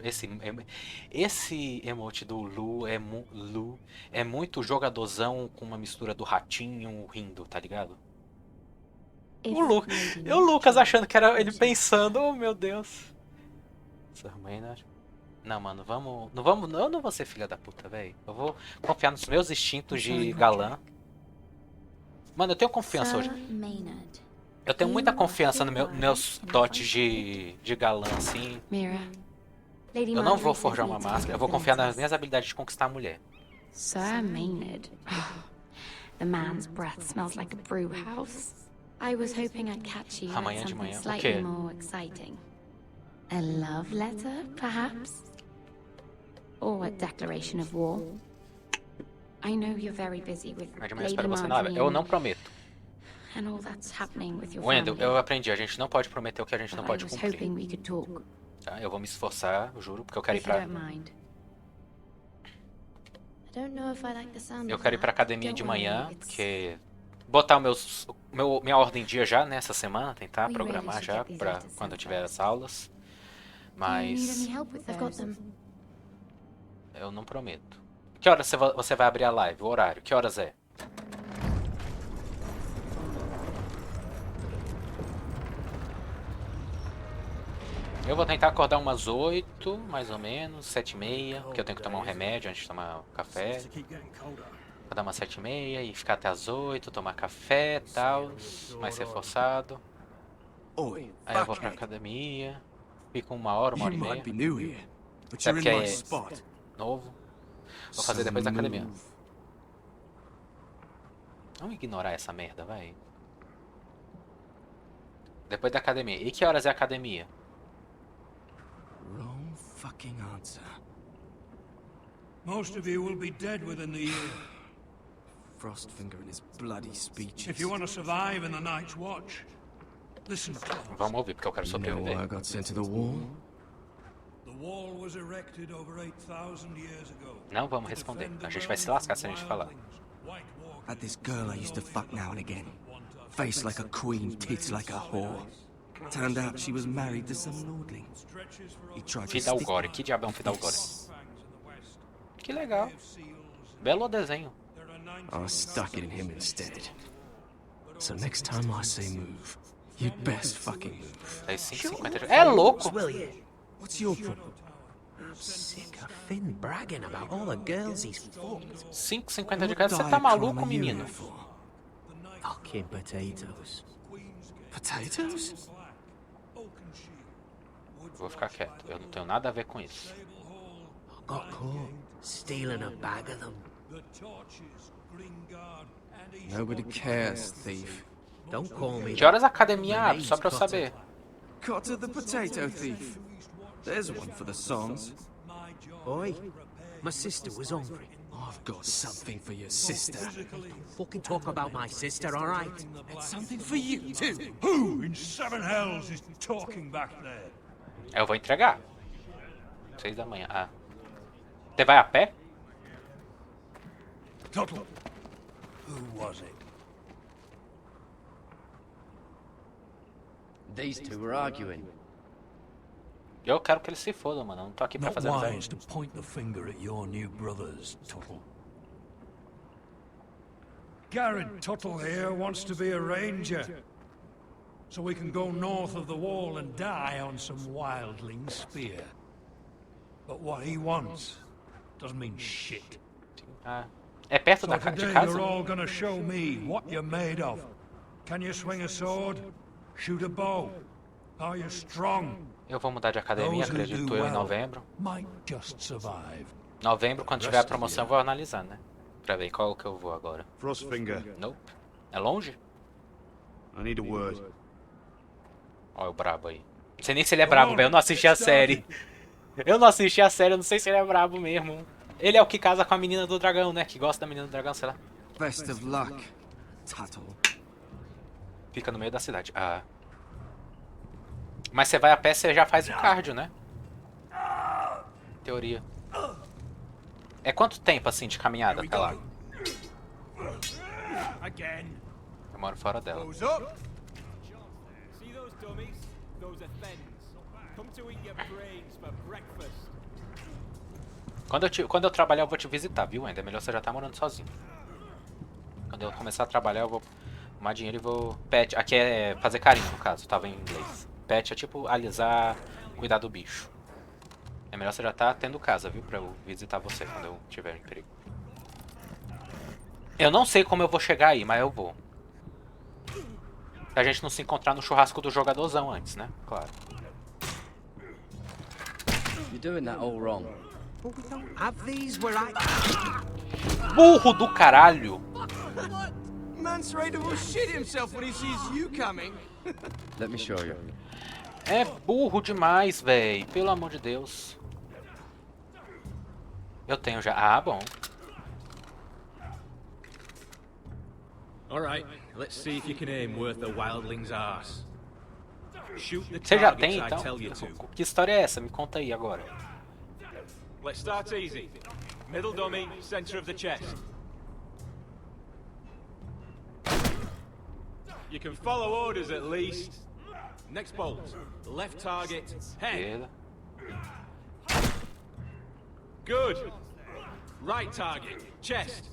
Esse emote do Lu é muito jogadorzão com uma mistura do ratinho rindo, tá ligado? O Lucas achando que era ele pensando, oh meu Deus. Não, mano, vamos. Eu não vou ser filha da puta, velho. Eu vou confiar nos meus instintos de galã. Mano, eu tenho confiança hoje. Eu tenho muita confiança nos meus dotes de galã, assim. Eu não vou forjar uma máscara, eu vou confiar nas minhas habilidades de conquistar a mulher. Sir Maynard. The man's breath smells like a brew house. I was hoping I'd catch you at something slightly more exciting. A love letter, perhaps? Or a declaration of war? I know you're very busy with Lady Margarine. Eu não prometo. And all that's happening with your Wendell, family. eu aprendi, a gente não pode prometer o que a gente não pode I was cumprir. hoping we could talk. Tá? Eu vou me esforçar, eu juro, porque eu quero ir If you pra... don't mind. I don't know if I like the sound Eu of quero ir that. pra academia Don't de worry, manhã, it's- porque... Botar minha ordem em dia já nessa semana, tentar We programar really já should get these pra letters quando eu sent tiver first. as aulas. Do you need Mas any help with I've got them. eu não prometo. Que horas você vai abrir a live? O horário? Que horas é? Eu vou tentar acordar umas 8, mais ou menos, 7h30, porque eu tenho que tomar um remédio antes de tomar o café. Vou dar umas 7h30 e ficar até as 8, tomar café e tal, mais reforçado. Aí eu vou pra academia, fico 1h, 1h30. Até porque é novo. Vou fazer depois da academia. Vamos ignorar essa merda, vai. Depois da academia. E que horas é a academia? Wrong fucking answer. Most of you will be dead within the year. Frostfinger and his bloody speeches. If you want to survive in the Night's Watch, listen close. Vamos ouvir, porque eu quero sobreviver. I got sent to the wall. The wall was erected over 8,000 years ago. Não vamos responder. A gente vai se lascar se a gente falar. Had this girl I used to fuck now and again. Face like a queen, tits like a whore. Turned out she was married to some lordling. He tried to stick... Fidalgore. Que diabo é um Fidalgore? Que legal. Belo desenho. I stuck it in him instead. So next time I say move, you'd best fucking move. É 5,50 de... É louco! What's your problem? I'm sick of Finn bragging about all the girls he's fucked. 5,50 de cada. Você tá maluco, menino? Fucking potatoes. Potatoes? Vou ficar quieto. Eu não tenho nada a ver com isso. I got caught stealing a bag of them. Nobody cares, thief. Don't call me Que horas a academia abre? Só pra eu saber. Cotter the potato thief. There's one for the songs. Oi, my sister was hungry. I've got something for your sister. Don't fucking talk about my sister, alright? And something for you, too. Who in seven hells is talking back there? Eu vou entregar. 6 da manhã. Ah. Você vai a pé? Tuttle. Who was it? These two were arguing. Eu quero que eles se fodam, mano. Eu não tô aqui pra Not fazer wise amizade. to point the finger at your new brothers, Tuttle. Garrett Tuttle here wants to be a ranger. so we can go north of the wall and die on some wildling spear. But what he wants doesn't mean shit. É perto So de today casa? you're all gonna show me what you're made of. Can you swing a sword? Shoot a bow? Are you strong? Eu vou mudar de academia, acredito eu, em novembro. Might just survive. Novembro, quando tiver a promoção, eu vou analisar, né? Pra ver qual que eu vou agora. Frostfinger. Nope. É longe? I need a word. Olha o brabo aí. Não sei nem se ele é brabo, velho. Eu não assisti a série. Eu não assisti a série, eu não sei se ele é brabo mesmo. Ele é o que casa com a menina do dragão, né? Que gosta da menina do dragão, sei lá. Best of luck, Tuttle. Fica no meio da cidade. Ah. Mas você vai a pé, você já faz o cardio, né? Teoria. É quanto tempo, assim, de caminhada até lá? Eu moro fora dela. Quando eu trabalhar, eu vou te visitar, viu? Ainda é melhor você já tá morando sozinho. Quando eu começar a trabalhar, eu vou arrumar dinheiro e vou... Pet, aqui é fazer carinho, no caso, tava em inglês. Pet é tipo alisar, cuidar do bicho. É melhor você já tá tendo casa, viu? Pra eu visitar você quando eu tiver em perigo. Eu não sei como eu vou chegar aí, mas eu vou. Pra gente não se encontrar no churrasco do jogadorzão antes, né? Claro. You're doing that all wrong. Burro do caralho! Mance Raider will shit himself when he sees you coming. Let me show you. É burro demais, véi. Pelo amor de Deus. Eu tenho já. Ah, bom. Alright, let's see if you can aim worth a wildling's arse. Shoot the Você já tem, targets I então? tell you to. Que história é essa? Me conta aí agora. Let's start easy. Middle dummy, center of the chest. You can follow orders at least. Next bolt. Left target, head. Good. Right target, chest.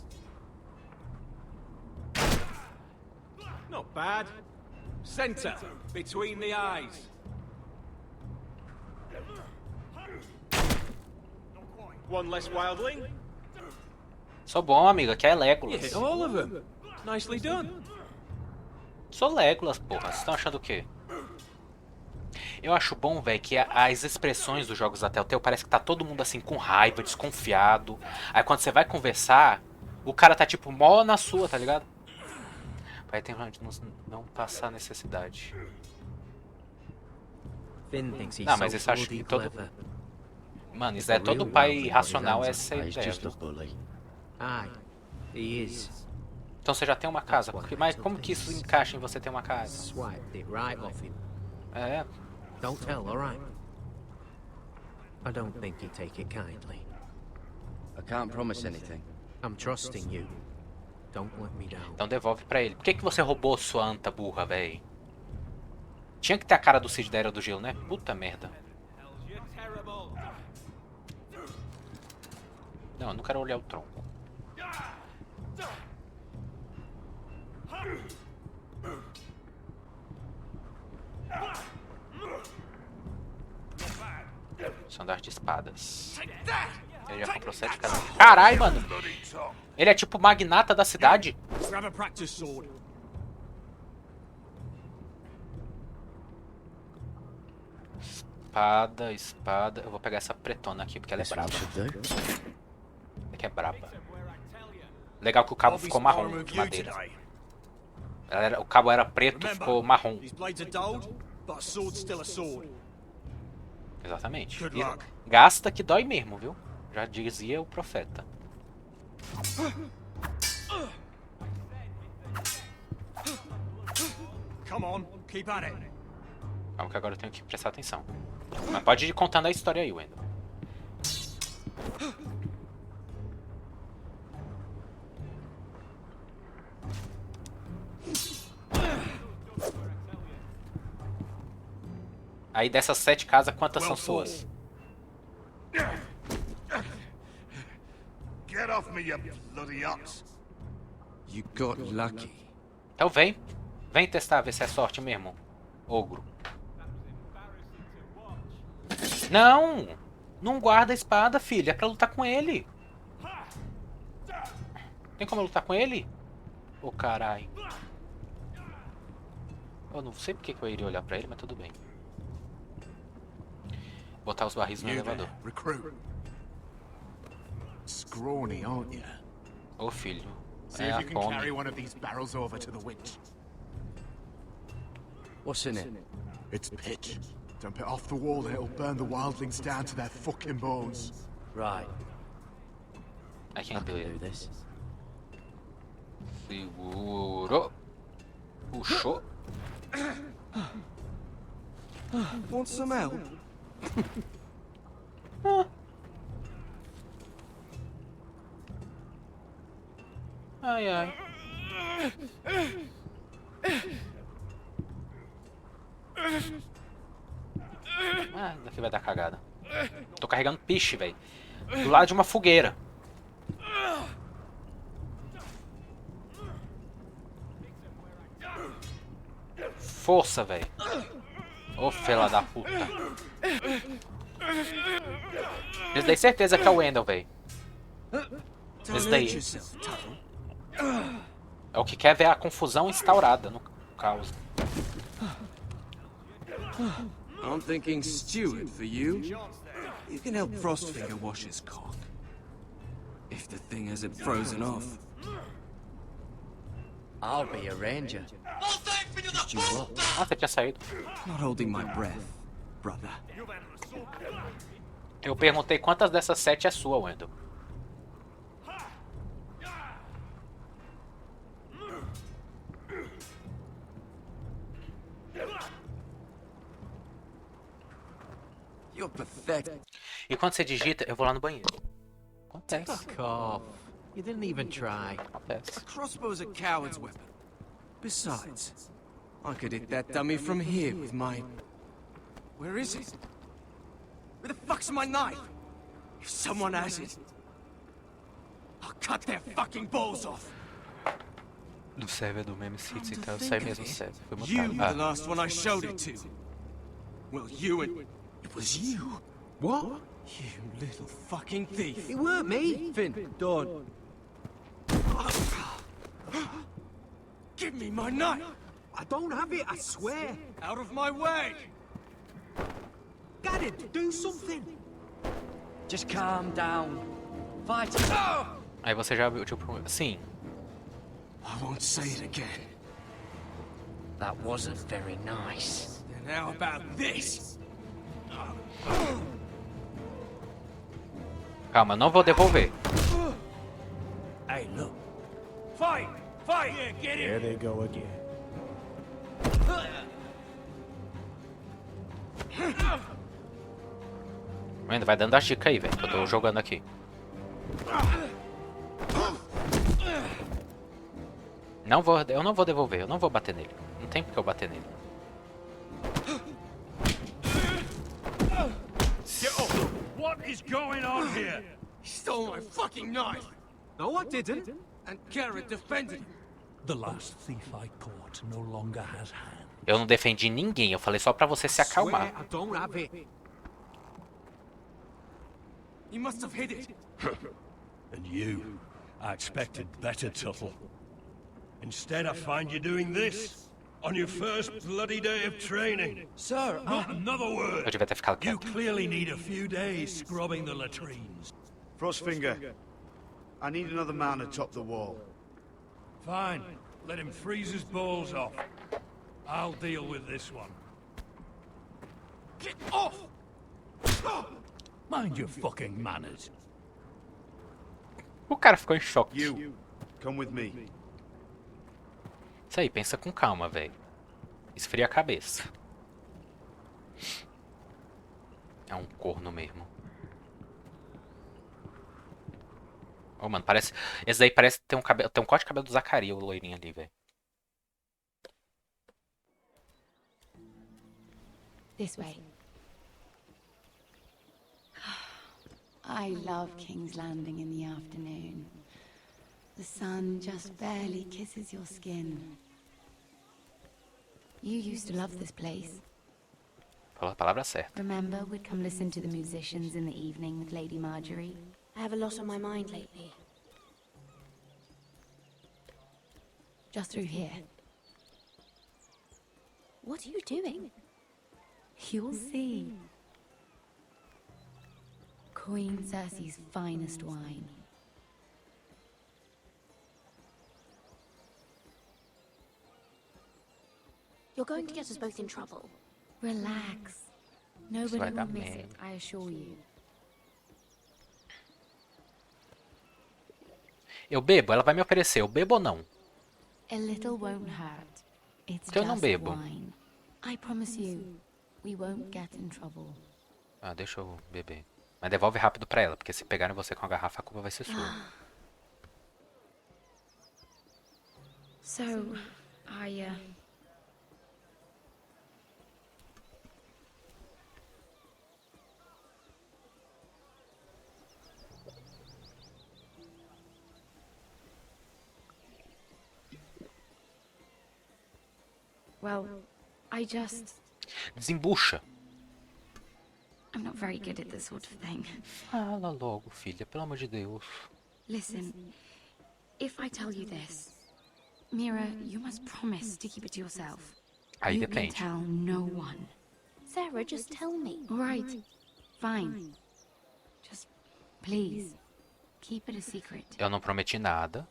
Not bad. Center, between the eyes. One less wildling. Sou bom, amiga, que é You Legolas. hit all of them. Nicely done. Sou Legolas, porra. Vocês estão achando o quê? Eu acho bom, velho, que as expressões dos jogos da Telltale parece que tá todo mundo assim com raiva, desconfiado. Aí quando você vai conversar, o cara tá tipo mó na sua, tá ligado? Vai ter onde não passar necessidade. Não, mas isso acho que todo... Mano, isso é todo pai racional, essa ideia. Então você já tem uma casa. Mas como que isso encaixa em você ter uma casa? É. Don't tell, all right? I don't think you take it kindly. I can't promise anything. I'm trusting you. Don't let me down. Então devolve pra ele. Por que você roubou sua anta burra, véi? Tinha que ter a cara do Cid da Era do Gelo, né? Puta merda. Não, eu não quero olhar o tronco. São das de espadas. Ele já comprou 7 caras. Caralho, mano! Ele é tipo o magnata da cidade. Grab a practice sword. Espada, espada. Eu vou pegar essa pretona aqui porque ela é braba. Ela que é braba. Legal que o cabo ficou marrom de madeira. O cabo era preto, ficou marrom. Exatamente. E gasta que dói mesmo, viu? Já dizia o profeta. Calma que agora eu tenho que prestar atenção. Mas pode ir contando a história aí, Wendel. Aí dessas 7 casas, quantas são suas? Get off me, you bloody ox. You got lucky. Então vem. Vem testar, ver se é sorte mesmo. Ogro. Não! Não guarda a espada, filho. É pra lutar com ele. Tem como eu lutar com ele? Ô, caralho. Eu não sei porque que eu iria olhar pra ele, mas tudo bem. Botar os barris no elevador. Scrawny, aren't you? Ô, filho. See if you can carry one of these barrels over to the winch. What's in it? It's pitch. Dump it off the wall and it'll burn the wildlings down to their fucking bones. Right. I can't do this. Segurou. Puxou. Want some help? Ai, ai. Ah, daqui vai dar cagada. Tô carregando piche, velho. Do lado de uma fogueira. Força, velho. Ô, fela da puta. Esse daí certeza que é o Wendell, velho. Esse daí. É o que quer ver a confusão instaurada no caos. I'm thinking steward for you. You can help Frostfinger wash his cock. If the thing hasn't frozen off. I'll be a ranger. Just you up. Ah, você tinha saído. Not holding my breath, brother. Eu perguntei quantas dessas 7 é sua, Wendell. You're pathetic. E quando você digita, eu vou lá no banheiro. Acontece. Fuck off. You didn't even try. Acontece. A crossbow's a coward's weapon. Besides, I could hit that dummy from here with my... Where is it? Where the fuck's my knife? If someone has it, I'll cut their fucking balls off. Do server do Meme City, então eu saí mesmo server. Foi You mutado. were the last one I showed it to. Well, you and... It was you. What? You little fucking thief. It weren't me. Finn, Dawn. Give me my knife! I don't have it, I swear. Out of my way! Got it. Do something. Just calm down. Fight it. Aí você já viu, tipo, sim. I won't say it again. That wasn't very nice. And how about this? Calma, eu não vou devolver. Hey, look. Fight! Fight! Yeah, get in! There they go again. Wendell, vai dando a dica aí, velho, que eu tô jogando aqui. Eu não vou devolver, eu não vou bater nele. Não tem porque eu bater nele. What is going on here? He stole my fucking knife! No, I didn't. And Garrett defended him. The last thief I caught no longer has hands. Eu não defendi ninguém, eu falei só pra você se acalmar. I don't have it. He must have hid it. And you? I expected better, Tuttle. Instead, I find you doing this on your first bloody day of training. Sir, Not another word. Eu devia ter ficado You quieto. clearly need a few days scrubbing the latrines. Frostfinger, I need another man atop the wall. Fine. Let him freeze his balls off. I'll deal with this one. get off! Mind your fucking manners. O cara ficou em choque. You, come with me. Isso aí, pensa com calma, velho. Esfria a cabeça. É um corno mesmo. Ô, mano, parece... Esse daí parece ter um cabelo... Tem um corte de cabelo do Zacarias, o loirinho ali, velho. This way. I love King's Landing in the afternoon. The sun just barely kisses your skin. You used to love this place. Falou a palavra certa. Remember, we'd come listen to the musicians in the evening with Lady Marjorie? I have a lot on my mind lately. Just through here. What are you doing? You'll see. Queen Cersei's finest wine. You're going to get us both in trouble. Relax. Nobody will miss it, I assure you. Eu bebo? Ela vai me oferecer. Eu bebo ou não? A little won't hurt. It's Então eu não just bebo. wine. I promise you, we won't get in trouble. Ah, deixa eu beber. Mas devolve rápido pra ela, porque se pegarem você com a garrafa, a culpa vai ser sua. So, well, I just... Desembucha. I'm not very good at this sort of thing. Fala logo, filha, pelo amor de Deus. Listen, if I tell you this, Mira, you must promise to keep it to yourself. Aí You depende. can tell no one. Sarah, just tell me. All right, fine. Just, please, keep it a secret. Eu não prometi nada.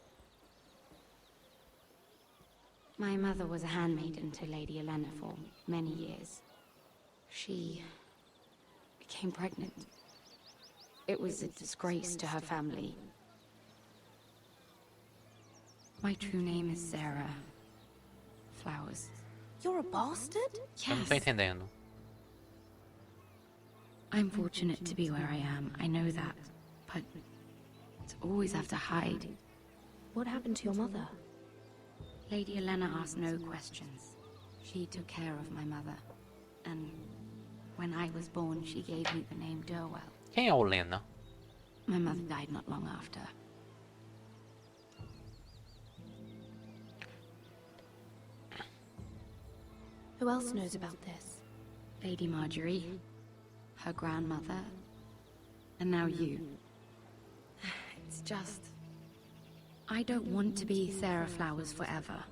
My mother was a handmaiden to Lady Elena for many years. She became pregnant. It was a disgrace to her family. My true name is Sarah Flowers. You're a bastard? Eu não tô entendendo. I'm fortunate to be where I am, I know that. But to always have to hide. What happened to your mother? Lady Elena asked no questions. She took care of my mother. And when I was born, she gave me the name Durwell. Quem é Olena? My mother died not long after. Who else knows about this? Lady Marjorie, her grandmother, and now you. It's just... I don't want to be Sarah Flowers forever.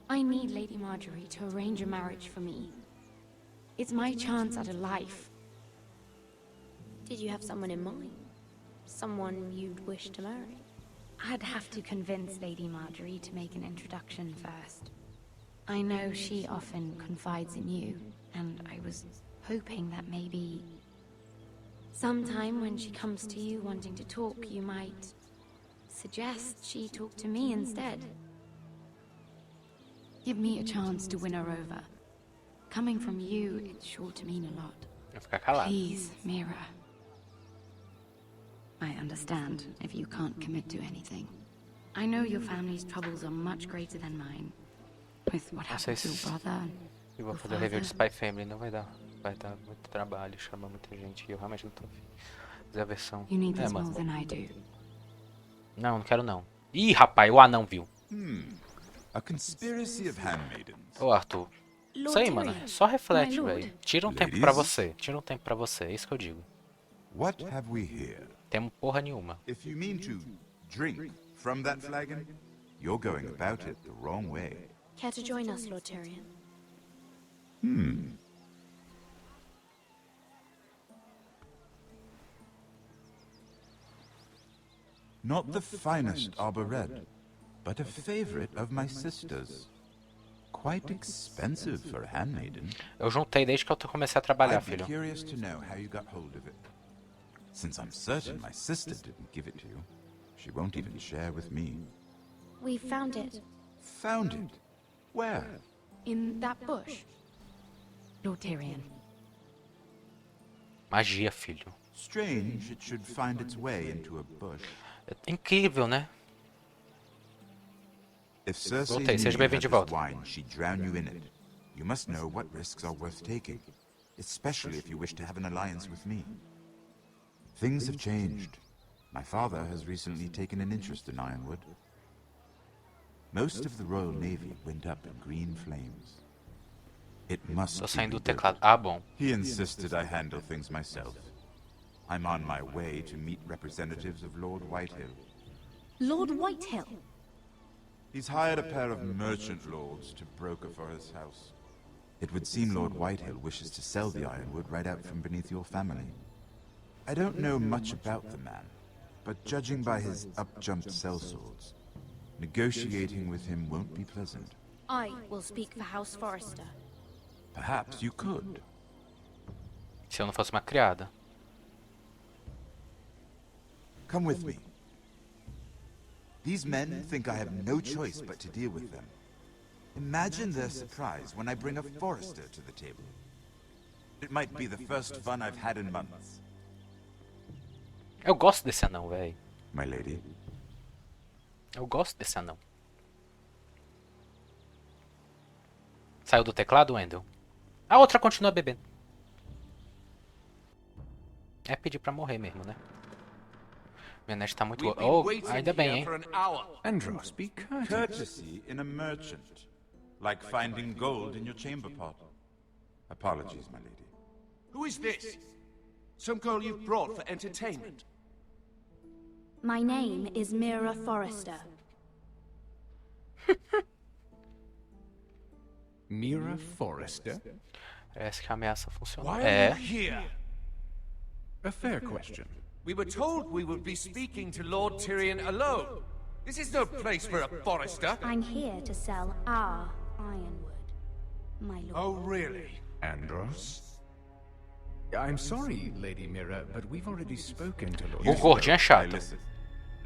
I need Lady Marjorie to arrange a marriage for me. It's my chance at a life. Did you have someone in mind? Someone you'd wish to marry? I'd have to convince Lady Marjorie to make an introduction first. I know she often confides in you, and I was hoping that maybe... sometime when she comes to you wanting to talk, you might suggest she talk to me instead. Give me a chance to win her over. Coming from you, it's sure to mean a lot. Eu ficar calado. Please, Mira. I understand if you can't commit to anything. I know your family's troubles are much greater than mine. With what Não sei happened to your se brother, eu vou your fazer review de father. Spy Family, não vai dar. Vai dar muito trabalho, chama muita gente e eu realmente não tô afim. Fazer a versão. You need this mano. more than I do. Não, não quero não. Ih, rapaz, o anão viu. A conspiracy of handmaidens. Ô, Arthur. Isso aí, mano. Só reflete, velho. Tira um tempo pra você. Tira um tempo pra você. É isso que eu digo. What have we here? Temos porra nenhuma. If you mean to drink from that flagon, you're going about it the wrong way. Care to join us, Lord Tyrion? Not the finest arbor red, but a favorite of my sister's. Quite expensive for a handmaiden. Eu juntei desde que eu comecei a trabalhar, I'd be filho. curious to know how you got hold of it. Since I'm certain my sister didn't give it to you, she won't even share with me. We found it. Found it? Where? In that bush. Lord Tyrion. Magia, filho. Strange it should find its way into a bush. É incrível, né? If Cersei Voltei, knew seja you bem-vindo had de this volta. wine, she'd drown you in it. You must know what risks are worth taking, especially if you wish to have an alliance with me. Things have changed. My father has recently taken an interest in Ironwood. Most of the Royal Navy went up in green flames. It must Tô be saindo do rebuilt. teclado. Ah, bom. He insisted I handle things myself. I'm on my way to meet representatives of Lord Whitehill. Lord Whitehill? He's hired a pair of merchant lords to broker for his house. It would seem Lord Whitehill wishes to sell the ironwood right out from beneath your family. I don't know much about the man, but judging by his up-jumped sellswords, negotiating with him won't be pleasant. I will speak for House Forrester. Perhaps you could. Se eu não fosse uma criada. Come with me. These men think I have no choice but to deal with them. Imagine their surprise when I bring a Forrester to the table. It might be the first fun I've had in months. Eu gosto desse anão, velho. My lady. Eu gosto desse anão. Saiu do teclado, Wendell? A outra continua bebendo. É pedir pra morrer mesmo, né? Minha net tá muito boa. Oh, ainda bem, hein? Andros, be courtesy in a merchant. Like finding gold in your chamber pot. Apologies, my lady. Who is this? Some girl you've brought for entertainment? My name is Mira Forrester. Mira Forrester? Parece que a ameaça funciona. Why are you here? A fair question. We were told we would be speaking to Lord Tyrion alone. This is no place for a Forrester. I'm here to sell our ironwood, my lord. Oh, really? Andros? I'm sorry, Lady Mira, but we've already spoken to Lord... O gordinho é chato. Listen.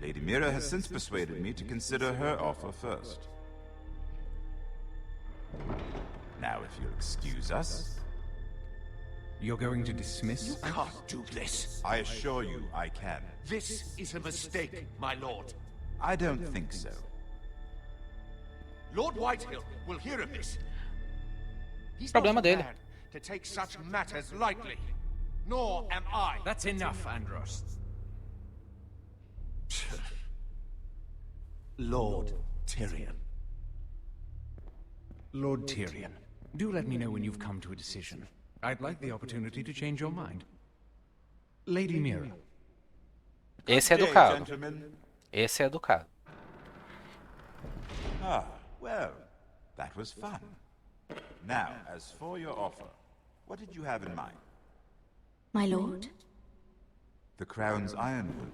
Lady Mira has since persuaded me to consider her offer first. Now, if you'll excuse us... You're going to dismiss... You can't do this. I assure you I can. This is a mistake, my lord. I don't think so. Lord Whitehill will hear of this. He's Problema not a dele. man to take such matters lightly. Nor am I. That's enough, Andros. Lord Tyrion. Lord Tyrion, do let me know when you've come to a decision. I'd like the opportunity to change your mind. Lady Mira. Esse é educado. Esse é educado. Ah, well, that was fun. Now, as for your offer, what did you have in mind? My lord? The Crown's ironwood.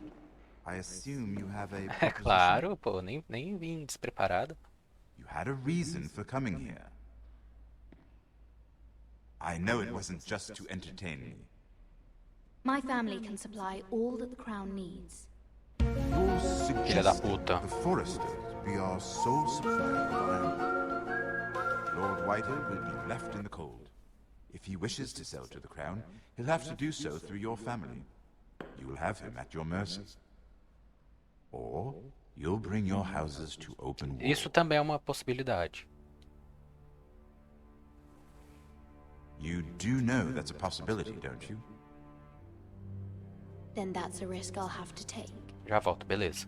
I assume you have a É proposition? claro, pô, nem vim despreparado. You had a reason for coming here. I know it wasn't just to entertain me. My family can supply all that the crown needs. You're Filha da suggesting puta. the Foresters be our sole supplier of iron. Lord Whitehill will be left in the cold. If he wishes to sell to the Crown, he'll have to do so through your family. You will have him at your mercy. Or you'll bring your houses to open war. Isso também é uma possibilidade. You do know that's a possibility, don't you? Then that's a risk I'll have to take. Já volto, beleza.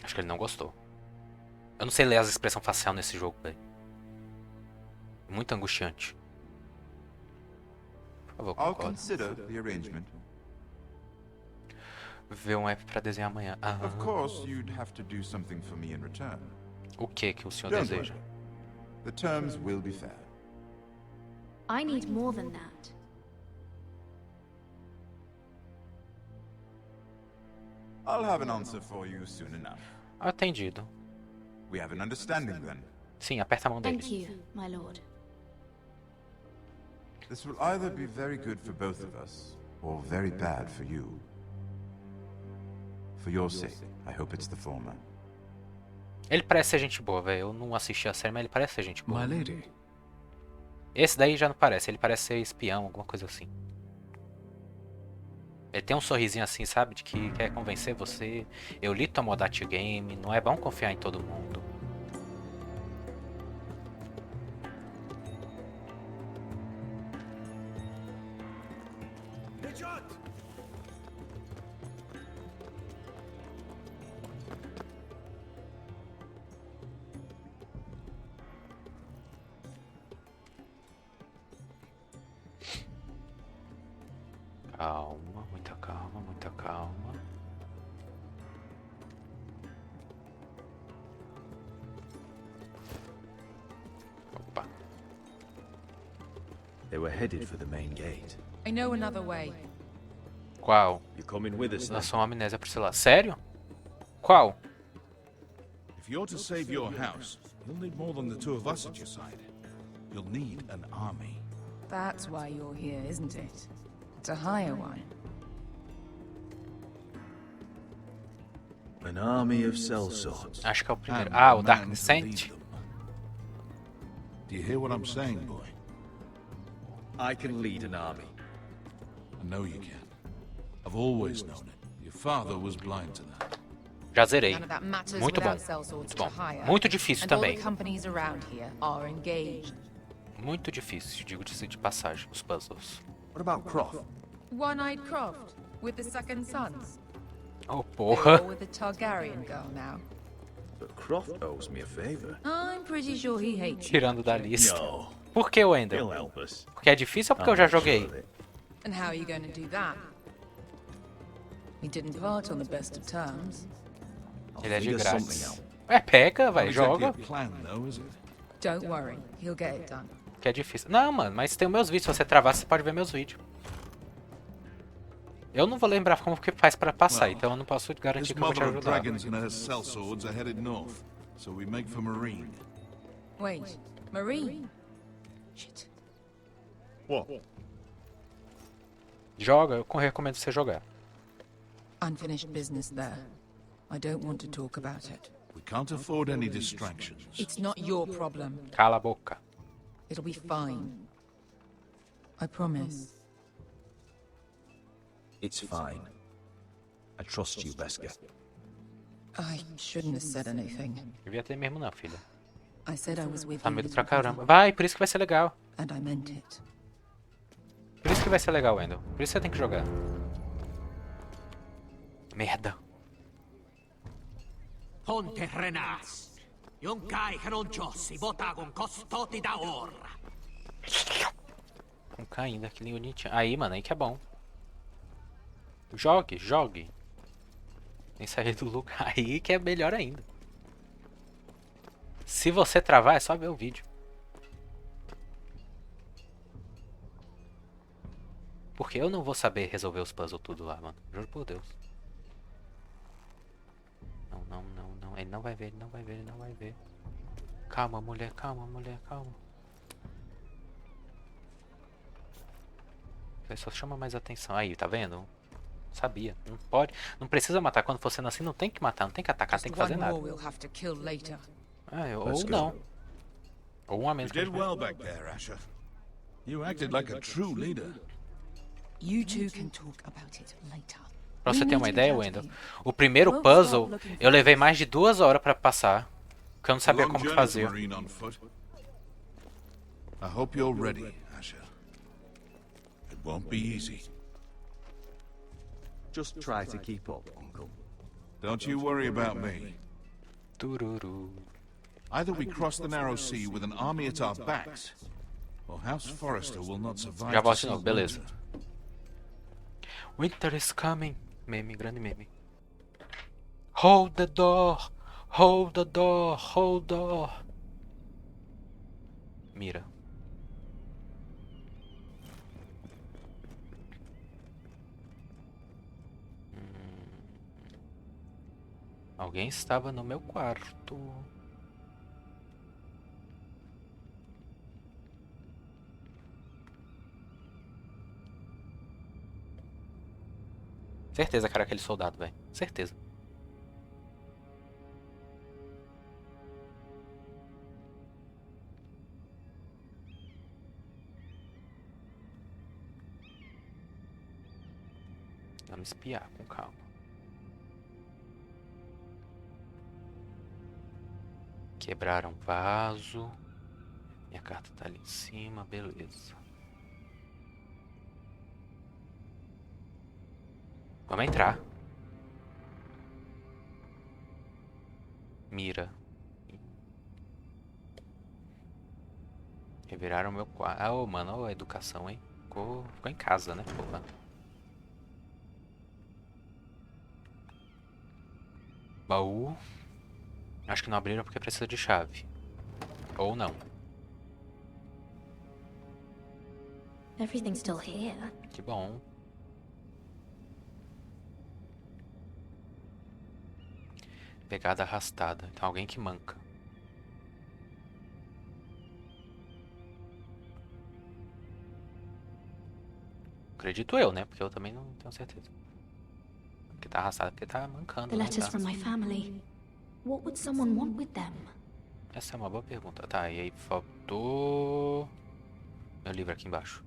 Acho que ele não gostou. Eu não sei ler as expressões faciais nesse jogo, velho. Muito angustiante. Por favor, I'll concordo. consider the arrangement. Ver um app pra desenhar amanhã. Ah, Of course, you'd have to do something for me in return. o que o senhor Don't deseja? worry. The terms will be fair. I need more than that. I'll have an answer for you soon enough. Atendido. We have an understanding then. Sim, aperta a mão dele. Thank you, my lord. This will either be very good for both of us, or very bad for you. For your sake, I hope it's the former. Ele parece ser gente boa, velho. Eu não assisti a série, mas ele parece ser gente boa. My lady. Esse daí já não parece. Ele parece ser espião, alguma coisa assim. Ele tem um sorrisinho assim, sabe? De que quer convencer você. Eu li Tomodachi Game. Não é bom confiar em todo mundo. Calma, muita calma, muita calma. Opa. They were headed for the main gate. I know another way. Qual? You coming with us? Lançou uma amnésia por celular. Sério? Qual? If you're to save your house, you'll need more than the two of us at your side. You'll need an army. That's why you're here, isn't it? To hire one. An army of sellswords. Acho que é o primeiro. Ah, o Dark Descent? Do you hear what I'm saying, boy? I can lead an army. I know you can. I've always known it. Your father was blind to that. Já zerei. Muito bom. Muito bom. Muito difícil também. Muito difícil, digo de passagem, os puzzles. What about Croft? One-eyed Croft, with the second sons. Oh, porra. With the Targaryen girl now. But Croft owes me a favor. I'm pretty sure he hates you. Tirando da lista. No. Por que, Wendell? He'll help us. Porque é difícil ou porque eu já joguei? And how are you going to do that? We didn't part on the best of terms. Ele é de graça. É, pega, vai, joga. Don't worry, he'll get it done. Que é difícil. Não, mano, mas tem os meus vídeos. Se você travar, você pode ver meus vídeos. Eu não vou lembrar como que faz pra passar, então eu não posso garantir que eu vou te ajudar. Wait, Marine? Shit. What? Joga, eu recomendo você jogar. Unfinished business there. I don't want to talk about it. We can't afford any distractions. It's not your problem. Cala a boca. It'll be fine. I promise. It's fine. I trust you, Beskar. I shouldn't have said anything. Devia ter mesmo não, filha. I said I was with Tá you. medo pra caramba. Vai, por isso que vai ser legal. And I meant it. Por isso que vai ser legal, Wendell. Por isso você tem que jogar. Merda. Ponte renas. Yon kai non jossi bota con costoti da orra. Um caindo aqui bonitinho. Aí, mano, aí que é bom. Jogue, jogue. Tem sair do lugar aí que é melhor ainda. Se você travar, é só ver o vídeo. Porque eu não vou saber resolver os puzzles tudo lá, mano. Juro por Deus. Não, não, não, não. Ele não vai ver, ele não vai ver, ele não vai ver. Calma, mulher, calma, mulher, calma. Isso só chama mais atenção. Aí, tá vendo? Sabia. Não pode. Não precisa matar. Quando for sendo assim, não tem que matar, não tem que atacar, não tem que fazer nada. Ou não. Ou um a menos. You did well back there, Asher. You acted like a true leader. You two can talk about it later. Pra você ter uma ideia, Wendell, o primeiro puzzle eu levei mais de 2 horas pra passar, porque eu não sabia como que fazia. I hope you're ready, Asher. It won't be easy. Just try to keep up, Uncle. Don't you worry about me. Tururu. Either we cross the narrow sea with an army at our backs, or House Forrester will not survive. Já volto de novo, beleza. Winter is coming. Meme, grande meme. Hold the door. Hold the door. Hold the door. Mira. Alguém estava no meu quarto. Certeza que era aquele soldado, velho. Certeza. Vamos espiar com calma. Quebraram um vaso. Minha carta tá ali em cima, beleza. Vamos entrar. Mira. Reviraram meu quarto. Ah, ô, mano, ó, a educação, hein? Ficou em casa, né, porra? Baú. Acho que não abriram porque precisa de chave. Ou não. Everything's still here. Que bom. Pegada arrastada. Então alguém que manca. Acredito eu, né? Porque eu também não tenho certeza. Porque tá arrastado, porque tá mancando. The letters from my family. What would someone want with them? Essa é uma boa pergunta. Tá, e aí faltou... meu livro aqui embaixo.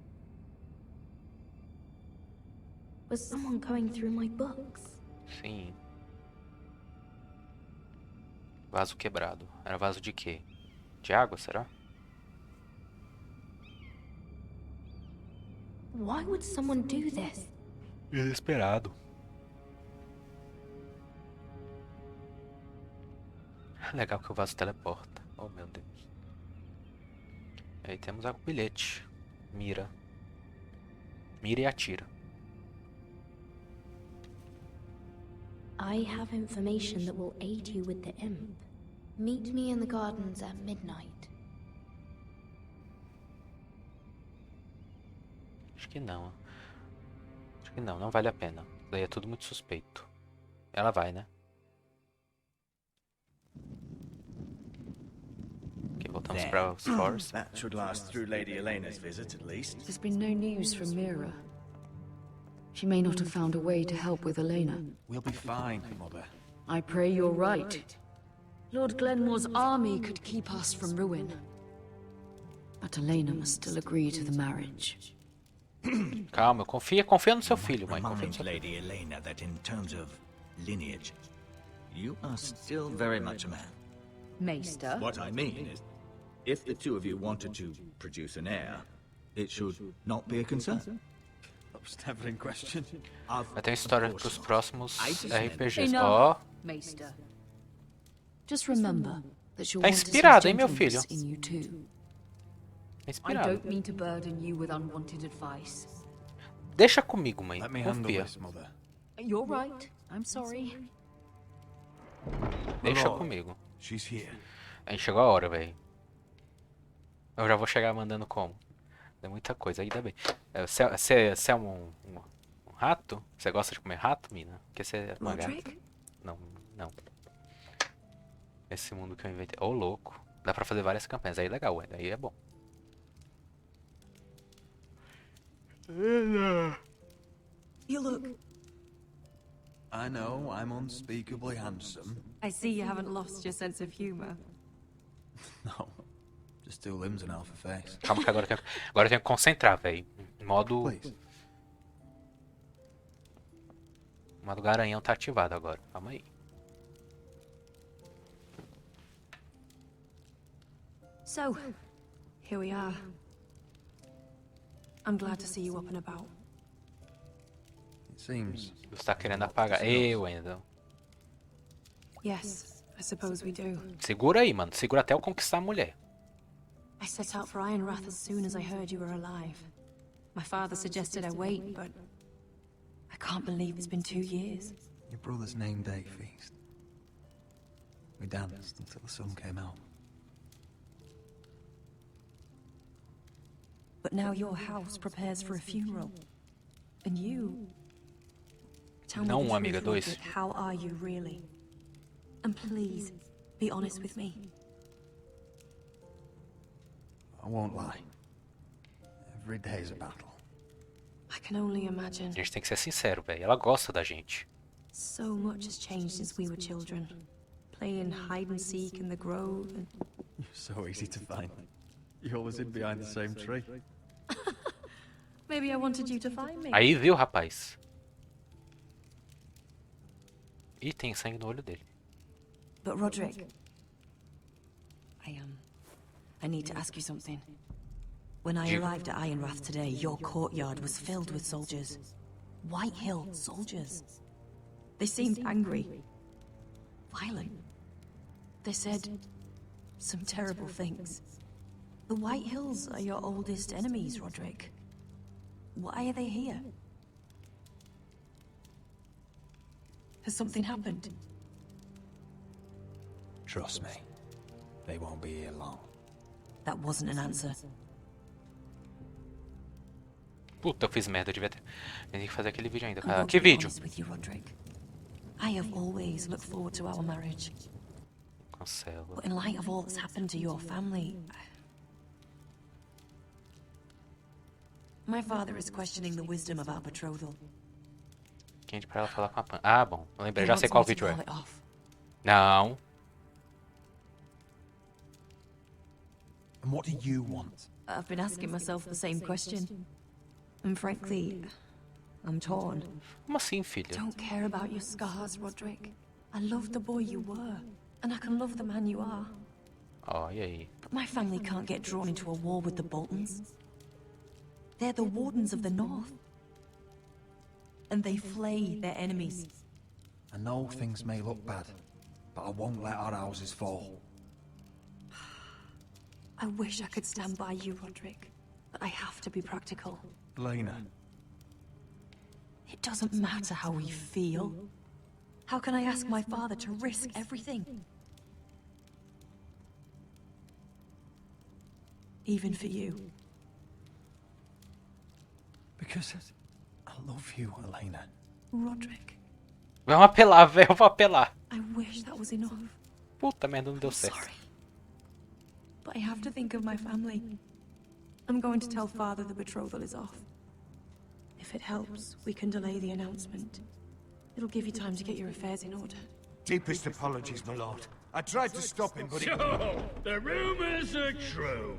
Was someone going through my books? Sim. Vaso quebrado. Era vaso de quê? De água, será? Why would someone do this? Desesperado. Legal que o vaso teleporta. Oh, meu Deus. E aí temos o bilhete. Mira. Mira e atira. I have information that will aid you with the imp. Meet me in the gardens at midnight. Acho que não. Acho que não vale a pena. Isso daí é tudo muito suspeito. Ela vai, né? Ok, voltamos para os Forest. That should last through Lady Elena's visit, at least. There's been no news from Mira. She may not have found a way to help with Elena. We'll be fine, Mother. I pray you're right. Lord Glenmore's army could keep us from ruin. But Elena must still agree to the marriage. Calma, confia no seu filho, mãe. Confia no Remind seu filho. Lady Elena that in terms of lineage, you are still very much a man. Maester? What I mean is, if the two of you wanted to produce an heir, it should not be a concern. That was never in question. Vai ter história pros próximos RPGs. Enough, Ó, Maester. Just remember that you'll tá want to see inspirado, hein, meu filho? gentleness in you too. Tá I inspirado. don't mean to burden you with unwanted advice. Deixa comigo, mãe. Let me handle Confia. this, Mother. You're right. I'm sorry. Deixa comigo. She's here. Aí chegou a hora, velho. Eu já vou chegar mandando como. É muita coisa, ainda bem. Você é um rato? Você gosta de comer rato, mina? Porque você é uma gata. Não. Esse mundo que eu inventei. Ô, louco. Dá pra fazer várias campanhas. Aí é legal, aí é bom. You look... I know I'm unspeakably handsome. I see you haven't lost your sense of humor. No, just two limbs and half a face. Calma que agora eu tenho que concentrar, velho. Modo garanhão tá ativado agora. Calma aí. So, here we are. I'm glad to see you up and about. It seems. Você tá querendo apagar. Ei, Wendell. Yes, I suppose we do. Segura aí, mano. Segura até eu conquistar a mulher. I set out for Ironrath as soon as I heard you were alive. My father suggested I wait, but I can't believe it's been 2 years. Your brother's name day feast. We danced until the sun came out. But now your house prepares for a funeral. And you... Tell me Não, the amiga, truth, dois. Roderick, how are you really? And please, be honest with me. I won't lie. Every day's a battle. I can only imagine. A gente tem que ser sincero, velho. Ela gosta da gente. So much has changed since we were children. Playing hide and seek in the grove and... You're so easy to find. You always hid behind the same tree. Maybe I wanted you to find me. Aí, viu, rapaz? Ih, tem sangue no olho dele. But Roderick... I need to ask you something. When I arrived at Ironrath today, your courtyard was filled with soldiers. White Hill soldiers. They seemed angry. Violent. They said some terrible things. The White Hills are your oldest enemies, Roderick. Why are they here? Has something happened? Trust me, they won't be here long. That wasn't an answer. Puta, eu fiz merda, eu devia ter... Eu tenho que fazer aquele vídeo ainda, cara. Que vídeo? I have always looked forward to our marriage. Cancela. But in light of all that's happened to your family, my father is questioning the wisdom of our betrothal. Quente pra ela falar com a Pan. Ah, bom. Eu lembrei, já sei qual vídeo é. Não. And what do you want? I've been asking myself the same question. And frankly, I'm torn. Como assim, filha? Don't care about your scars, Roderick. I love the boy you were, and I can love the man you are. Oh, e aí? But my family can't get drawn into a war with the Boltons. They're the wardens of the North. And they flay their enemies. I know things may look bad, but I won't let our houses fall. I wish I could stand by you, Roderick, but I have to be practical. Lena. It doesn't matter how we feel. How can I ask my father to risk everything? Even for you. Because I love you, Elena. Roderick. Vamos apelar, velho. Eu vou apelar. I wish that was enough. Puta merda, não deu certo. Sorry. But I have to think of my family. I'm going to tell Father the betrothal is off. If it helps, we can delay the announcement. It'll give you time to get your affairs in order. Deepest apologies, my lord. I tried to stop him, but he... So, the rumors are true.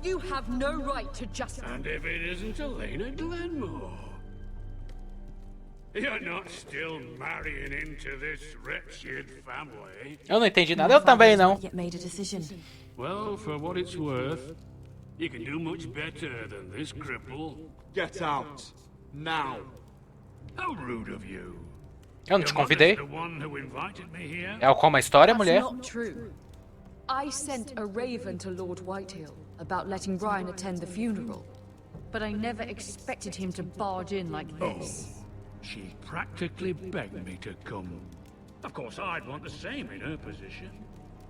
You have no right to just... And if it isn't Elena Glenmore? You're not still marrying into this wretched family. Eu não entendi nada, eu também não. Well, for what it's worth, you can do much better than this cripple. Get out. Now. How rude of you. Eu não te convidei. The one who invited me here? É como a história, mulher? That's not true. I sent a raven to Lord Whitehill about letting Brian attend the funeral, but I never expected him to barge in like this. She practically begged me to come. Of course, I'd want the same in her position.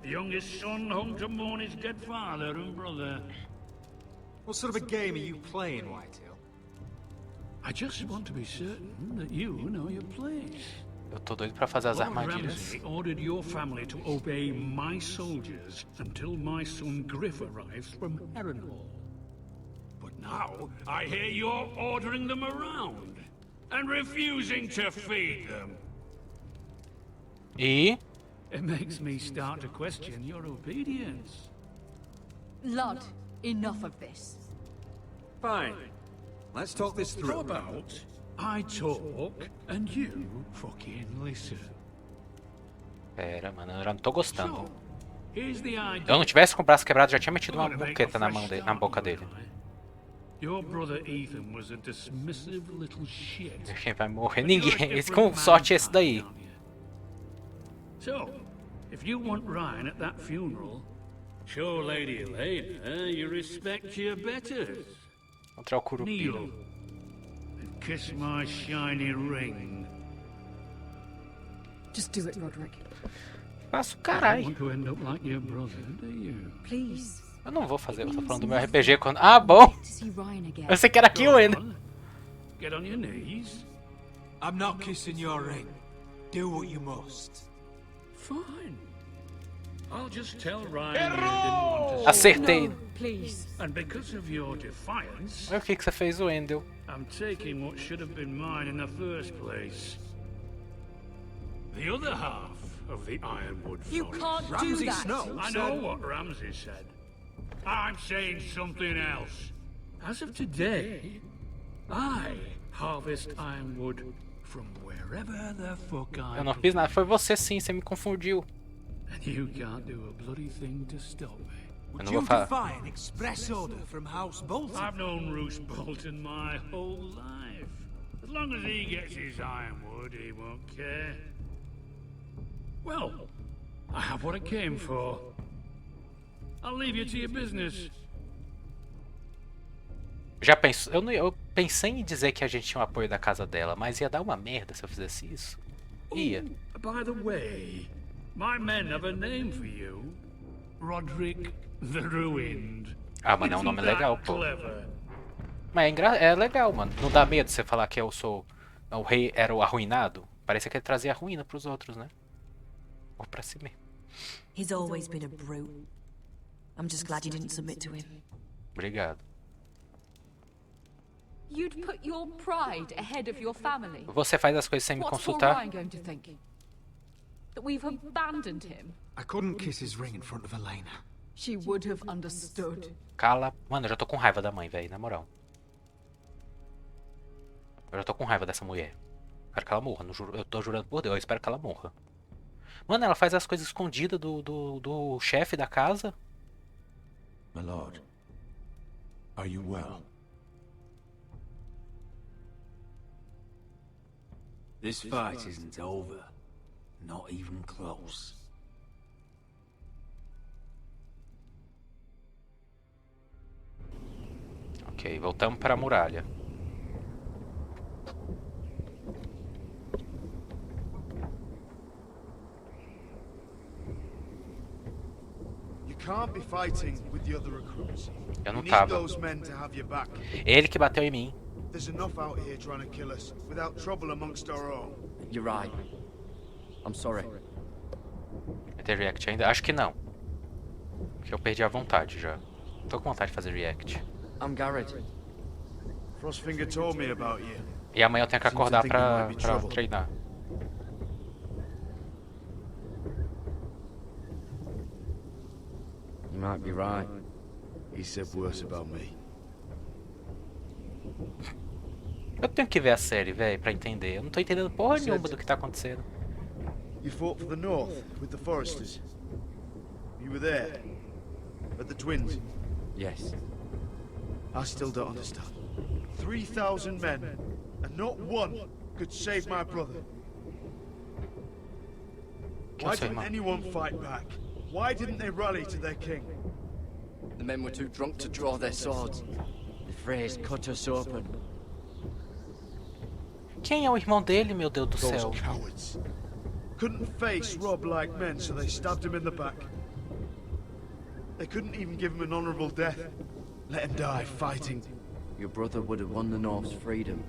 The youngest son home to mourn his dead father and brother. What sort of a game are you playing, Whitehill? I just want to be certain that you know your place. Eu tô doido pra fazer as Lord armadilhas. Ramsay ordered your family to obey my soldiers until my son Griff arrives from Harrenhal. But now, I hear you're ordering them around and refusing to feed them. E? It makes me start to question your obedience. Lud, enough of this. Fine. Let's talk this through. How about I talk and you fucking listen? Pera, mano, eu já não tô gostando. Here's the idea. Se eu não tivesse com o braço quebrado, já tinha metido uma buqueta na mão dele, na boca dele. Your brother Ethan was a dismissive little shit. Quem vai morrer? Ninguém. Esse, com sorte, esse daí. So, if you want Ryan at that funeral, show Lady Elena you respect your betters. Contra o Curupira. Kneel and kiss my shiny ring. Just do it, Roderick. Faço caralho. Want to end up like your brother, do you? Please. Eu não vou fazer, eu tô falando do meu RPG quando... Ah, bom! Eu sei que era aquilo ainda. Get on your knees. I'm not kissing your ring. Do what you must. Fine. I'll just tell Ryan you didn't want to... Acertei. No, please. And because of your defiance... Olha o que você fez, Wendell. I'm taking what should have been mine in the first place. The other half of the Ironwood Forest. You can't Ramsay do that. Snow I know what Ramsay said. I'm saying something else. As of today, I harvest ironwood from wherever the fuck I Eu não fiz nada, foi você sim, você me confundiu. And you can't do a bloody thing to stop me. Eu não vou falar. Defy an express order from House Bolton. I've known Roose Bolton my whole life. As long as he gets his ironwood, he won't care. Well, I have what I came for. I'll leave you to your business. Já pensou? Eu pensei em dizer que a gente tinha o apoio da casa dela, mas ia dar uma merda se eu fizesse isso. Ia. By the way, My men have a name for you. Roderick the Ruined. Ah, mano, é um nome legal, pô. Mas é legal, mano. Não dá medo você falar que eu sou... O rei era o arruinado? Parecia que ele trazia a ruína pros outros, né? Ou pra si mesmo. He's always been a brute. I'm just glad you didn't submit to him. Obrigado. You'd put your pride ahead of your family. Você faz as coisas sem me consultar? What's Ryan going to think? That we've abandoned him? I couldn't kiss his ring in front of Elena. She would have understood. Cala. Mano, eu já tô com raiva da mãe, velho, na moral. Eu já tô com raiva dessa mulher. Quero que ela morra. Eu tô jurando por Deus, eu espero que ela morra. Mano, ela faz as coisas escondidas do chefe da casa. My lord, are you well? This fight isn't over. Not even close. Ok, voltamos para a muralha. Can't be fighting with the other recruits. Eu não need tava. those men to have your back. Ele que bateu em mim. There's enough out here trying to kill us without trouble amongst our own. You're right. I'm sorry. Vai ter react ainda? Acho que não. Porque eu perdi a vontade já. Tô com vontade de fazer react. I'm Garrett. Frostfinger told me about you. E amanhã eu tenho que acordar pra treinar. You might be right. He said worse about me. Eu tenho que ver a série, velho, pra entender. Eu não tô entendendo porra nenhuma do que tá acontecendo. You fought for the North with the Foresters. You were there at the Twins. Yes. I still don't understand. 3,000 men, and not one could save my brother. Why didn't anyone fight back? Why didn't they rally to their king? The men were too drunk to draw their swords. The Freys cut us open. Quem é o irmão dele, meu Deus do Those céu? cowards couldn't face Rob like men, so they stabbed him in the back. They couldn't even give him an honorable death. Let him die fighting. Your brother would have won the North's freedom.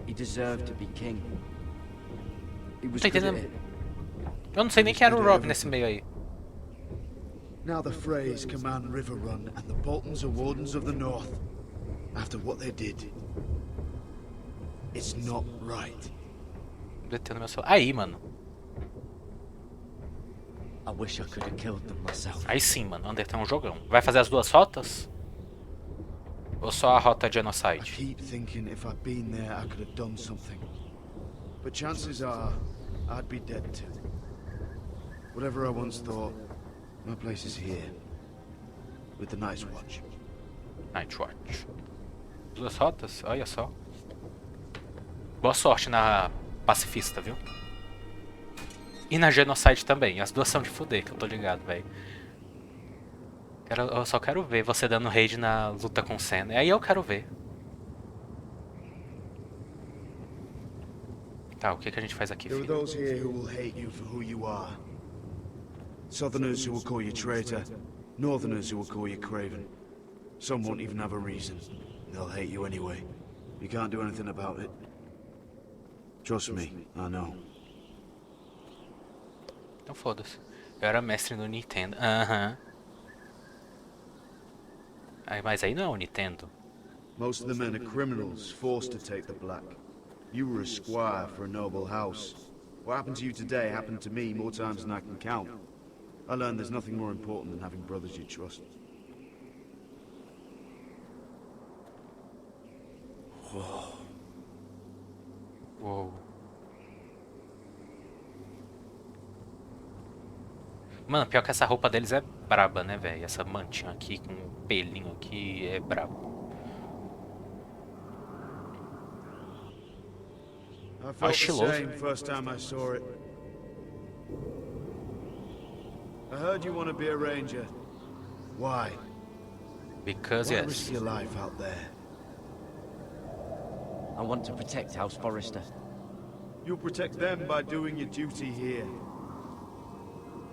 He deserved to be king. He was good at it. Eu não sei nem quem era o Rob nesse meio aí. Now the Freys command River Run, and the Boltons are wardens of the North. After what they did, it's not right. Detendo meu celular. Aí, mano. I wish I could have killed them myself. Aí sim, mano. Undertale é um jogão. Vai fazer as duas rotas? Ou só a rota Genocide? I keep thinking if I'd been there, I could have done something. But chances are, I'd be dead too. Whatever I once thought, my place is here. With the Night's Watch. Night Watch. Duas rotas? Olha só. Boa sorte na pacifista, viu? E na Genocide também. As duas são de fuder, que eu tô ligado, velho. Eu só quero ver você dando raid na luta com Senna. Aí eu quero ver. Tá, o que a gente faz aqui, There are filho? those here who will hate you for who you are. Southerners who will call you traitor. Northerners who will call you craven. Some won't even have a reason. They'll hate you anyway. You can't do anything about it. Trust me, I know. Então foda-se. Eu era mestre no Nintendo. Aham. Mas aí não é o Nintendo. Most of the men are criminals, forced to take the black. You were a squire for a noble house. What happened to you today happened to me more times than I can count. I learned there's nothing more important than having brothers you trust. Uou. Uou. Mano, pior que essa roupa deles é braba, né, velho? Essa mantinha aqui com um pelinho aqui é brabo. I felt the same first time I saw it. I heard you want to be a ranger. Why? Because Why yes. risk your life out there? I want to protect House Forrester. You'll protect them by doing your duty here.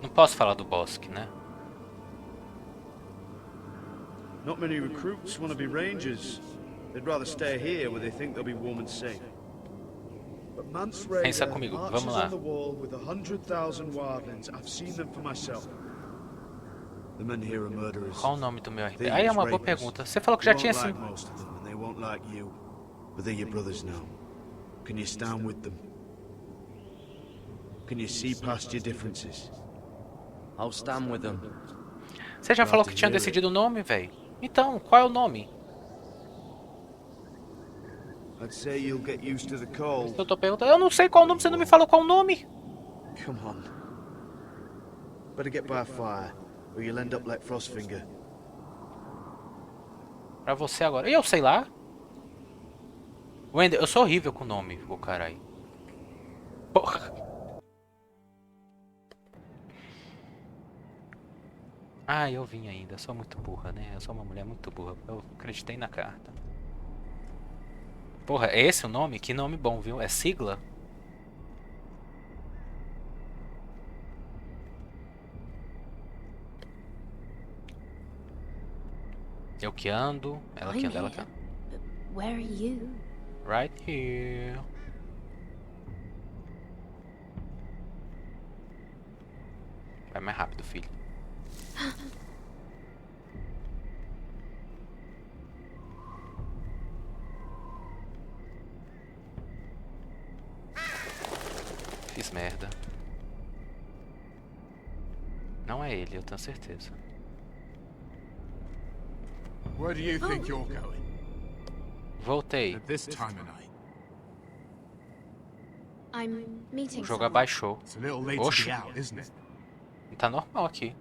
Não posso falar do bosque, né? Not many recruits want to be rangers. They'd rather stay here where they think they'll be warm and safe. But Mance Pensa Raider comigo, marches vamos lá. on the wall with 100,000 wildlings. I've seen them for myself. The men here are murderers. Qual o nome do meu RP? Aí é uma boa pergunta. Você falou que já tinha 5. Most of them, and they won't like you. But they're your brothers now. Can you stand with them? Can you see past your differences? I'll stand with them. Você já falou que tinha decidido o nome, velho? Então, qual é o nome? I'd say you'll get used to the cold. Eu tô perguntando. Eu não sei qual o nome, você não me falou qual o nome. Come on. Better get by a fire, or you'll end up like Frostfinger. Pra você agora. E eu sei lá. Wendel, eu sou horrível com o nome, ô caralho. Porra. Ah, eu vim ainda. Eu sou muito burra, né? Eu sou uma mulher muito burra. Eu acreditei na carta. Porra, é esse o nome? Que nome bom, viu? É sigla? Eu que ando, ela que anda, ela que anda. Where are you? Right here. Vai mais rápido, filho. Fiz merda. Não é ele, eu tenho certeza. Where do you think you're going? Voltei. At this time of night. I'm meeting O jogo someone. abaixou. It's a little late to Oxe. be out, isn't it? Tá normal aqui.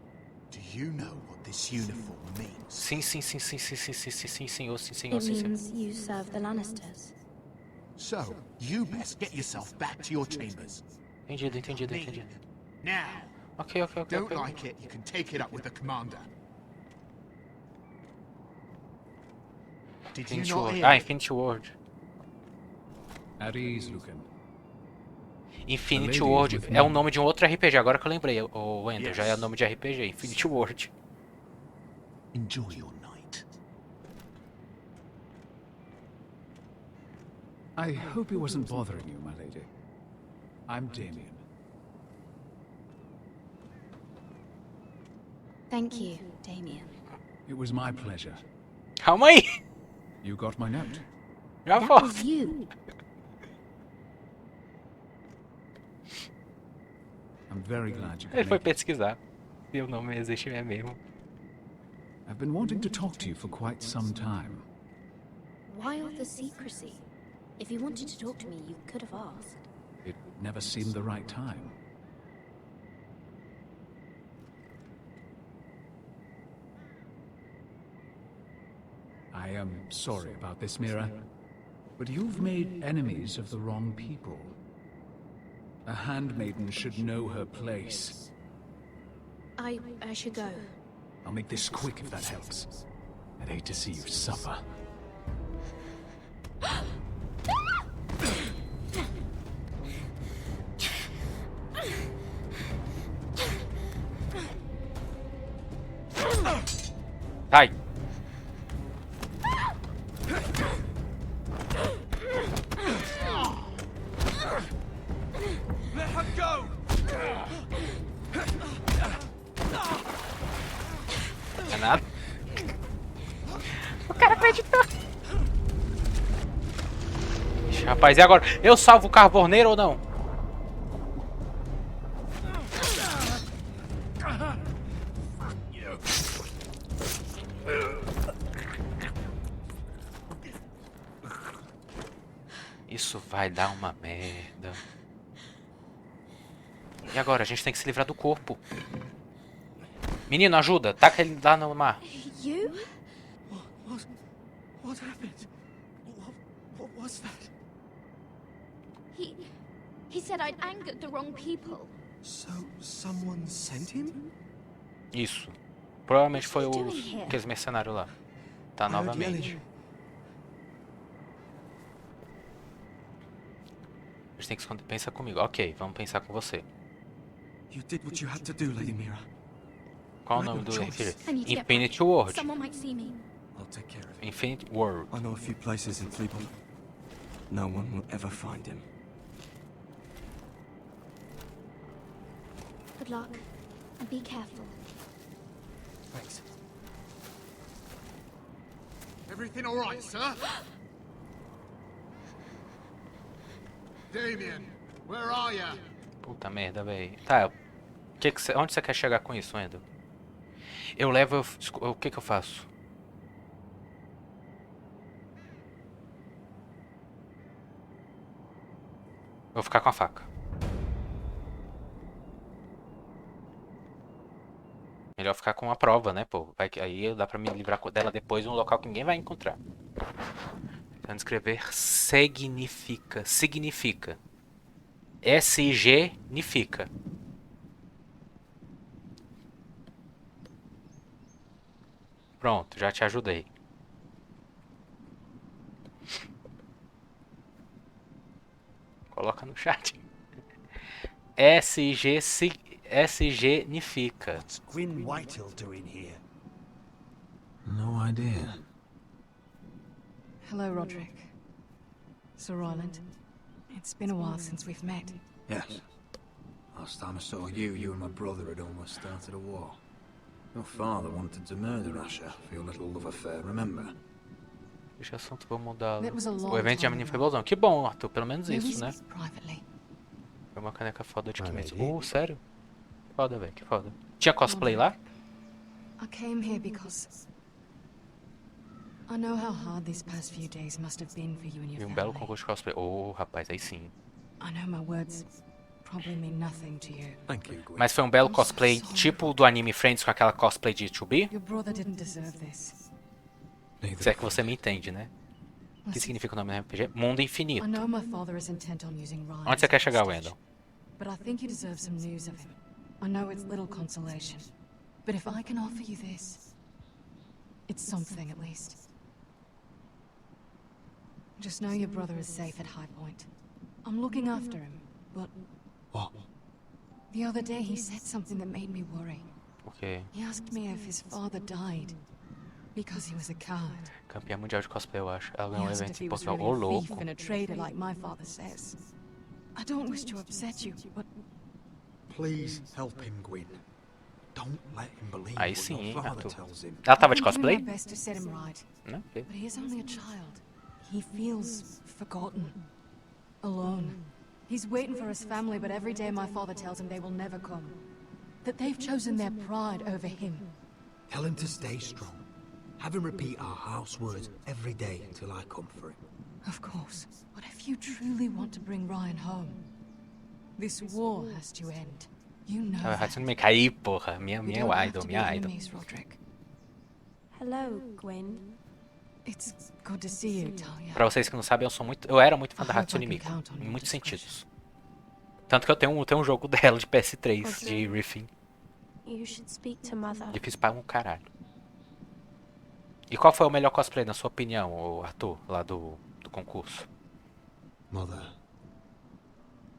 Do you know what this uniform means? Sim, sim, sim, sim, sim, sim, sim, sim, sim, senhor, sim, senhor, It sim, senhor. means you serve the Lannisters. So, you best get yourself back to your chambers. Entendido, entendido, entendido. Now. Ok, ok, ok, Don't ok. like it, you can take it up with the commander. Did you Infinity not Ward. hear? Ah, Infinity Ward. At ease, Lucan. Infinity Ward é o nome de um outro RPG, agora que eu lembrei, o Wendel, já é o nome de RPG, Infinity Ward. Enjoy your night. I hope he wasn't bothering you, my lady. I'm Damien. Thank you, Damien. It was my pleasure. Calma aí! You got my note? Já That vou. was you. I'm very glad you Ele could foi make it. pesquisar. E o nome existe mesmo. I've been wanting to talk to you for quite some time. Why all the secrecy? If you wanted to talk to me, you could have asked. It never seemed the right time. I am sorry about this, Mira, but you've made enemies of the wrong people. A handmaiden should know her place. I should go. I'll make this quick if that helps. I'd hate to see you suffer. Ai! Let her go! É nada. O cara acreditou. Ixi, rapaz, e agora? Eu salvo o carboneiro ou não? Isso vai dar uma merda. E agora? A gente tem que se livrar do corpo. Menino, ajuda. Taca ele lá no mar. You? What happened? What was that? He said I'd angered the wrong people. So, someone sent him? Isso. Provavelmente foi aqueles mercenários lá. Tá novamente. A gente tem que esconder. Pensa comigo. Ok, vamos pensar com você. You did what you had to do, Lady Mira. Qual o nome do RPG? Infinite World. Someone might see me. I'll take care of it. Infinite World. I know a few places in Fleetwood. No one will ever find him. Good luck, and be careful. Thanks. Everything all right, sir? Damien, where are you? Puta merda, velho. Tá, onde você quer chegar com isso, Wendel? Eu levo... O que eu faço? Vou ficar com a faca. Melhor ficar com a prova, né, pô? Aí dá pra me livrar dela depois em um local que ninguém vai encontrar. Então escrever significa. Significa. S-I-G-nifica. Pronto, já te ajudei. Coloca no chat. S-G-nifica. What's Gwyn Whitehill doing here? No idea. Hello, Roderick. Sir Roland. It's been a while since we've met. Yes. Last time I saw you, you and my brother had almost started a war. Your father wanted to murder Asher for your little love affair, remember? Deixa o assunto, vou mudar. That was a long O evento de time Amini foi ago. bonzão. Que bom, Arthur. Pelo menos isso, né? Privately. Foi uma caneca foda de Vai, Kimetsu. lady. Sério? Foda, velho. Que foda. Tinha cosplay lá? I came here because I know how hard these past few days must have been for you and E your um belo family. concurso de cosplay. Oh, rapaz, aí sim. I know my words probably mean nothing to you. Thank you, Gwyn. Mas foi um belo cosplay, tipo do anime Friends com aquela cosplay de 2B? Your brother didn't deserve this. Se é que você me entende, né? O que significa o nome do RPG? Mundo Infinito. I know my father is intent on using Ryan. Onde você quer chegar, Wendell? But I think you deserve some news of him. I know it's little consolation, but if I can offer you this, it's something at least. Just know your brother is safe at High Point. I'm looking after him, but What? the other day he said something that made me worry. Ok. He asked me if his father died because he was a coward. Campeã mundial de cosplay, eu acho. Ela He ganhou um asked if evento he em was Portugal. really Ô, a thief louco. and a traitor like my father says. I don't wish to upset you, but Please help him, Gwyn. Don't let him believe Aí what sim, your hein, father Arthur. tells him. Ela tava de I'm doing cosplay? my best to set him right. Não? Ok. But he is only a child. He feels forgotten, alone. He's waiting for his family, but every day my father tells him they will never come. That they've chosen their pride over him. Tell him to stay strong. Have him repeat our house words every day until I come for him. Of course. But if you truly want to bring Ryan home, this war has to end. You know Tava that. Hatsune Miku. Aí, porra. Minha We don't have idol, to be minha idol. enemies, Roderick. Hello, Gwyn. It's good to see you, Talia. Pra vocês que não sabem, eu era muito fã da I hope Hatsune I can Miku. count on Em your muitos discretion. sentidos. Tanto que eu tenho um jogo dela de PS3, de riffing. You should speak to Mother. Difícil para um caralho. E qual foi o melhor cosplay, na sua opinião, ô Arthur, lá do concurso? Mother,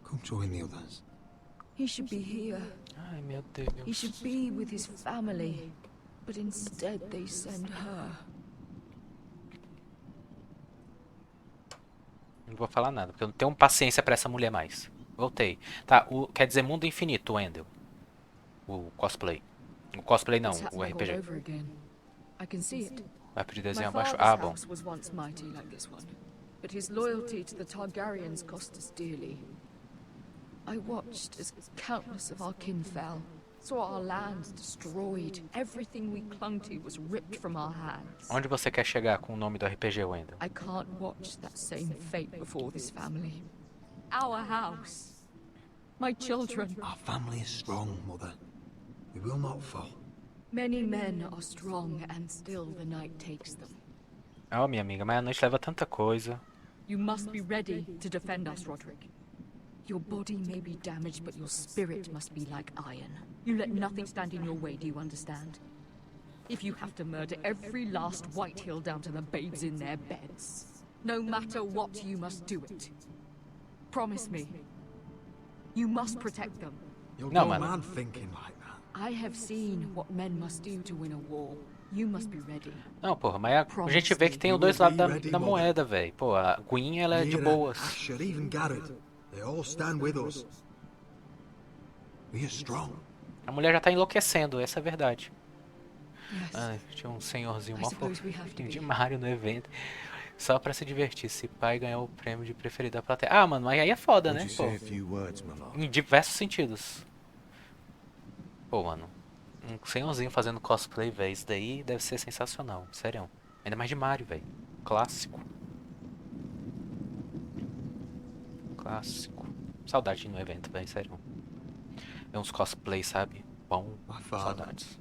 come join the others. He should be here. Ai, meu He Deus. should be with his family. But instead they send her. Não vou falar nada, porque eu não tenho paciência pra essa mulher mais. Voltei. Tá, quer dizer Mundo Infinito, Wendell. O cosplay. O cosplay não, It's o happening all RPG. over again. I can see it. Vai pedir My desenho abaixo. father's Ah, bom. house was once mighty like this one, but his loyalty to the Targaryens cost us dearly. I watched as countless of our kin fell, saw our lands destroyed. Everything we clung to was ripped from our hands. Onde você quer chegar com o nome do RPG, Wendell? I can't watch that same fate before this family. Our house. My children. Our family is strong, Mother. We will not fall. Many men are strong and still the night takes them. Ah, minha amiga, mas a noite leva tanta coisa. You must be ready to defend us, Roderick. Your body may be damaged, but your spirit must be like iron. You let nothing stand in your way, do you understand? If you have to murder every last Whitehill down to the babes in their beds, no matter what, you must do it. Promise me. You must protect them. Não, mano. I have seen what men must do to win a war. You must be ready. Não, porra, mas a gente vê que tem os dois lados da moeda, velho. Pô, a Gwyn, ela é de boas. A mulher já tá enlouquecendo, essa é a verdade. Ah, tinha um senhorzinho mó fofinho de Mario no evento. Só pra se divertir. Se pai ganhou o prêmio de preferido da plateia. Ah, mano, mas aí é foda, né? Pô. Em diversos sentidos. Pô, mano. Um senhorzinho fazendo cosplay, velho. Isso daí deve ser sensacional. Sério. Ainda mais de Mario, velho. Clássico. Clássico. Saudade no evento, velho. Sério. É uns cosplays, sabe? Bom. Saudades.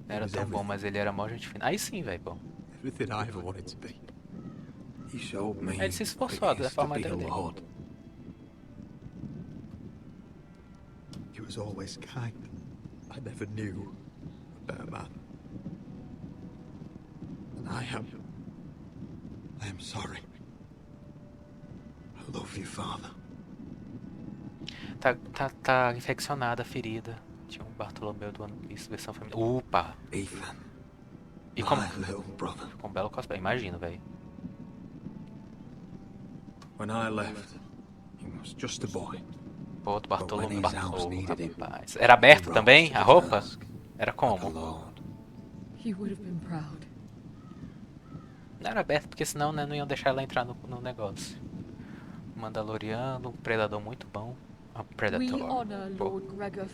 Não era tão bom, mas ele era mó gente fina. Aí sim, velho, pô. Ele se esforçou da forma dele. He was always kind. I never knew a better man. And I am sorry. I love you, father. Tá infeccionada a ferida. Tinha um Bartolomeu do One Piece, versão feminina. Upa! Ethan. E como? Com um belo cosplay, imagina, velho. When I left, he was just a boy. Pô, do Bartolomeu, rapaz. Era aberto também, a roupa? Era como? Não era aberto, porque senão, né, não iam deixar ela entrar no negócio. Mandaloriano, um predador muito bom. Predator. Pô,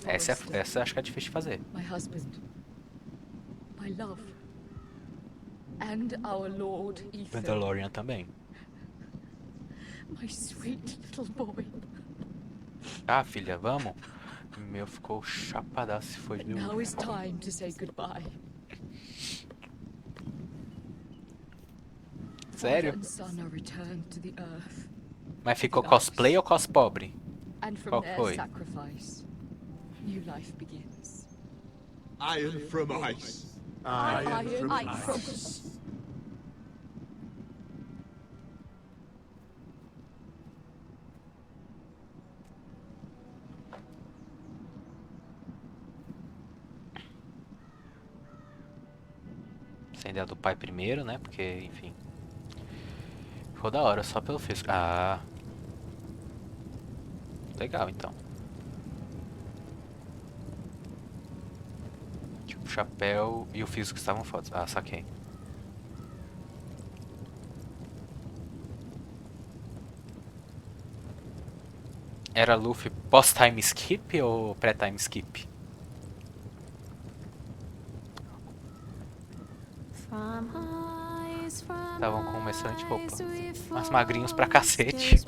essa acho que é difícil de fazer. My husband, my love, and our Lord Ethan. Mandalorian também. My sweet little boy. Ah, filha, vamos? Meu ficou chapadaço se foi de Now is time to say goodbye. Sério? Mas ficou cosplay ou cospobre? Qual foi? Iron from ice. Iron from ice. Sem ideia do pai primeiro, né? Porque, enfim. Ficou da hora, só pelo físico. Ah. Legal, então. Tipo, o chapéu e o físico estavam fotos. Ah, saquei. Era Luffy pós-time skip ou pré-time skip? Estavam com uma excelente roupa. Mas magrinhos pra cacete.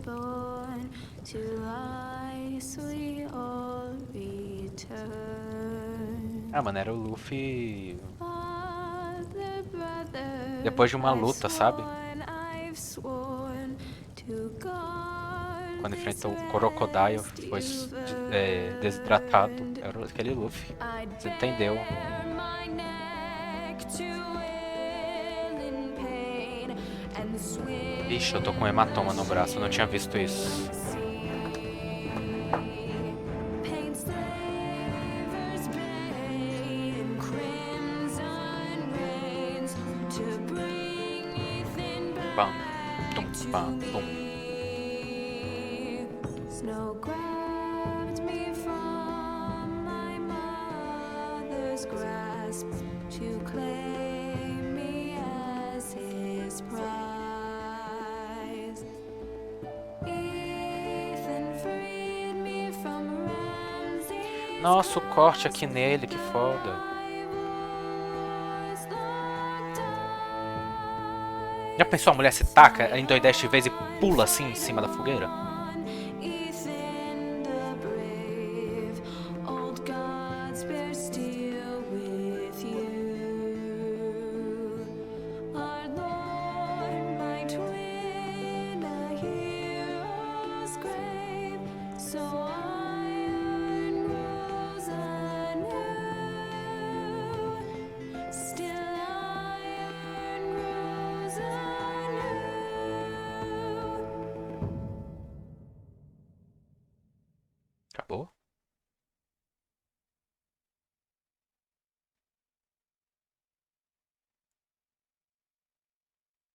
Ah, mano, era o Luffy depois de uma luta, sabe? Quando enfrentou o Crocodile, foi desidratado. Era aquele Luffy. Você entendeu? Ixi, eu tô com um hematoma no braço, eu não tinha visto isso. Bam, tum, bam, bum. Nossa, o corte aqui nele, que foda. Já pensou a mulher se taca, endoidece de vez e pula assim em cima da fogueira?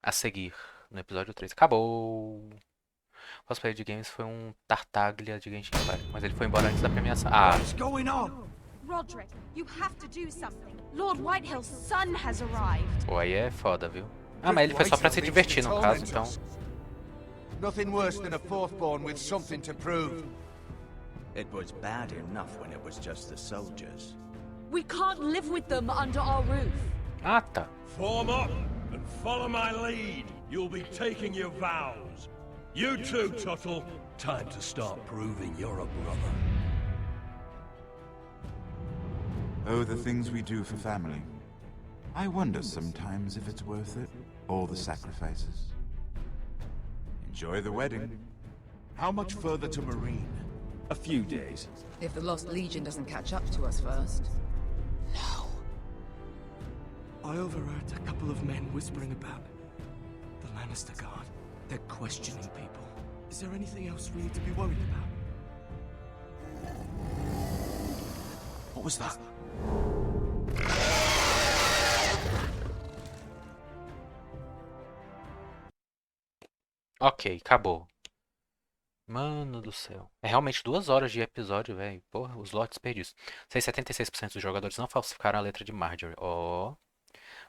a seguir, no episódio 3. Acabou! O cosplay de games foi um Tartaglia de Genshin Impact, mas ele foi embora antes da premiação. Ah! What's going on? Roderick, you have to do something. Lord Whitehill's son has arrived. Pô, aí é foda, viu? Ah, mas ele foi só pra se divertir no caso, então. Nothing worse than a fourthborn with something to prove. It was bad enough when it was just the soldiers. We can't live with them under our roof. Ah, tá. Form up and follow my lead. You'll be taking your vows. You too, Tuttle. Time to start proving you're a brother. Oh, the things we do for family. I wonder sometimes if it's worth it, all the sacrifices. Enjoy the wedding. How much further to Marine? A few days. If the Lost Legion doesn't catch up to us first. I overheard a couple of men whispering about the Lannister Guard. They're questioning people. Is there anything else we need to be worried about? What was that? Ok, acabou. Mano do céu. É realmente 2 horas de episódio, velho. Porra, os lotes perdidos. 76% dos jogadores não falsificaram a letra de Marjorie. Ó.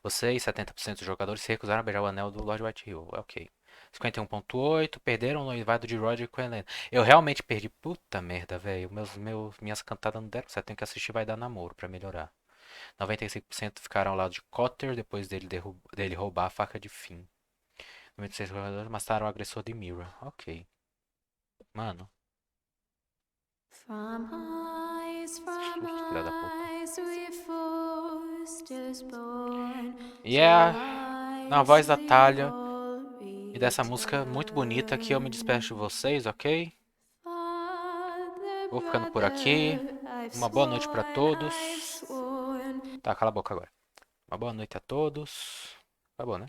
Vocês, 70% dos jogadores, se recusaram a beijar o anel do Lord Whitehall. Ok. 51,8%. Perderam o noivado de Roger com Helena. Eu realmente perdi. Puta merda, velho. Minhas cantadas não deram certo. Tem que assistir Vai Dar Namoro pra melhorar. 95% ficaram ao lado de Cotter depois dele roubar a faca de Finn. 96 jogadores mataram o agressor de Mira. Ok. Mano. Filha da puta. E é na voz da Talia e dessa música muito bonita que eu me despeço de vocês, ok? Vou ficando por aqui. Uma boa noite pra todos. Tá, cala a boca agora. Uma boa noite a todos. Acabou, né?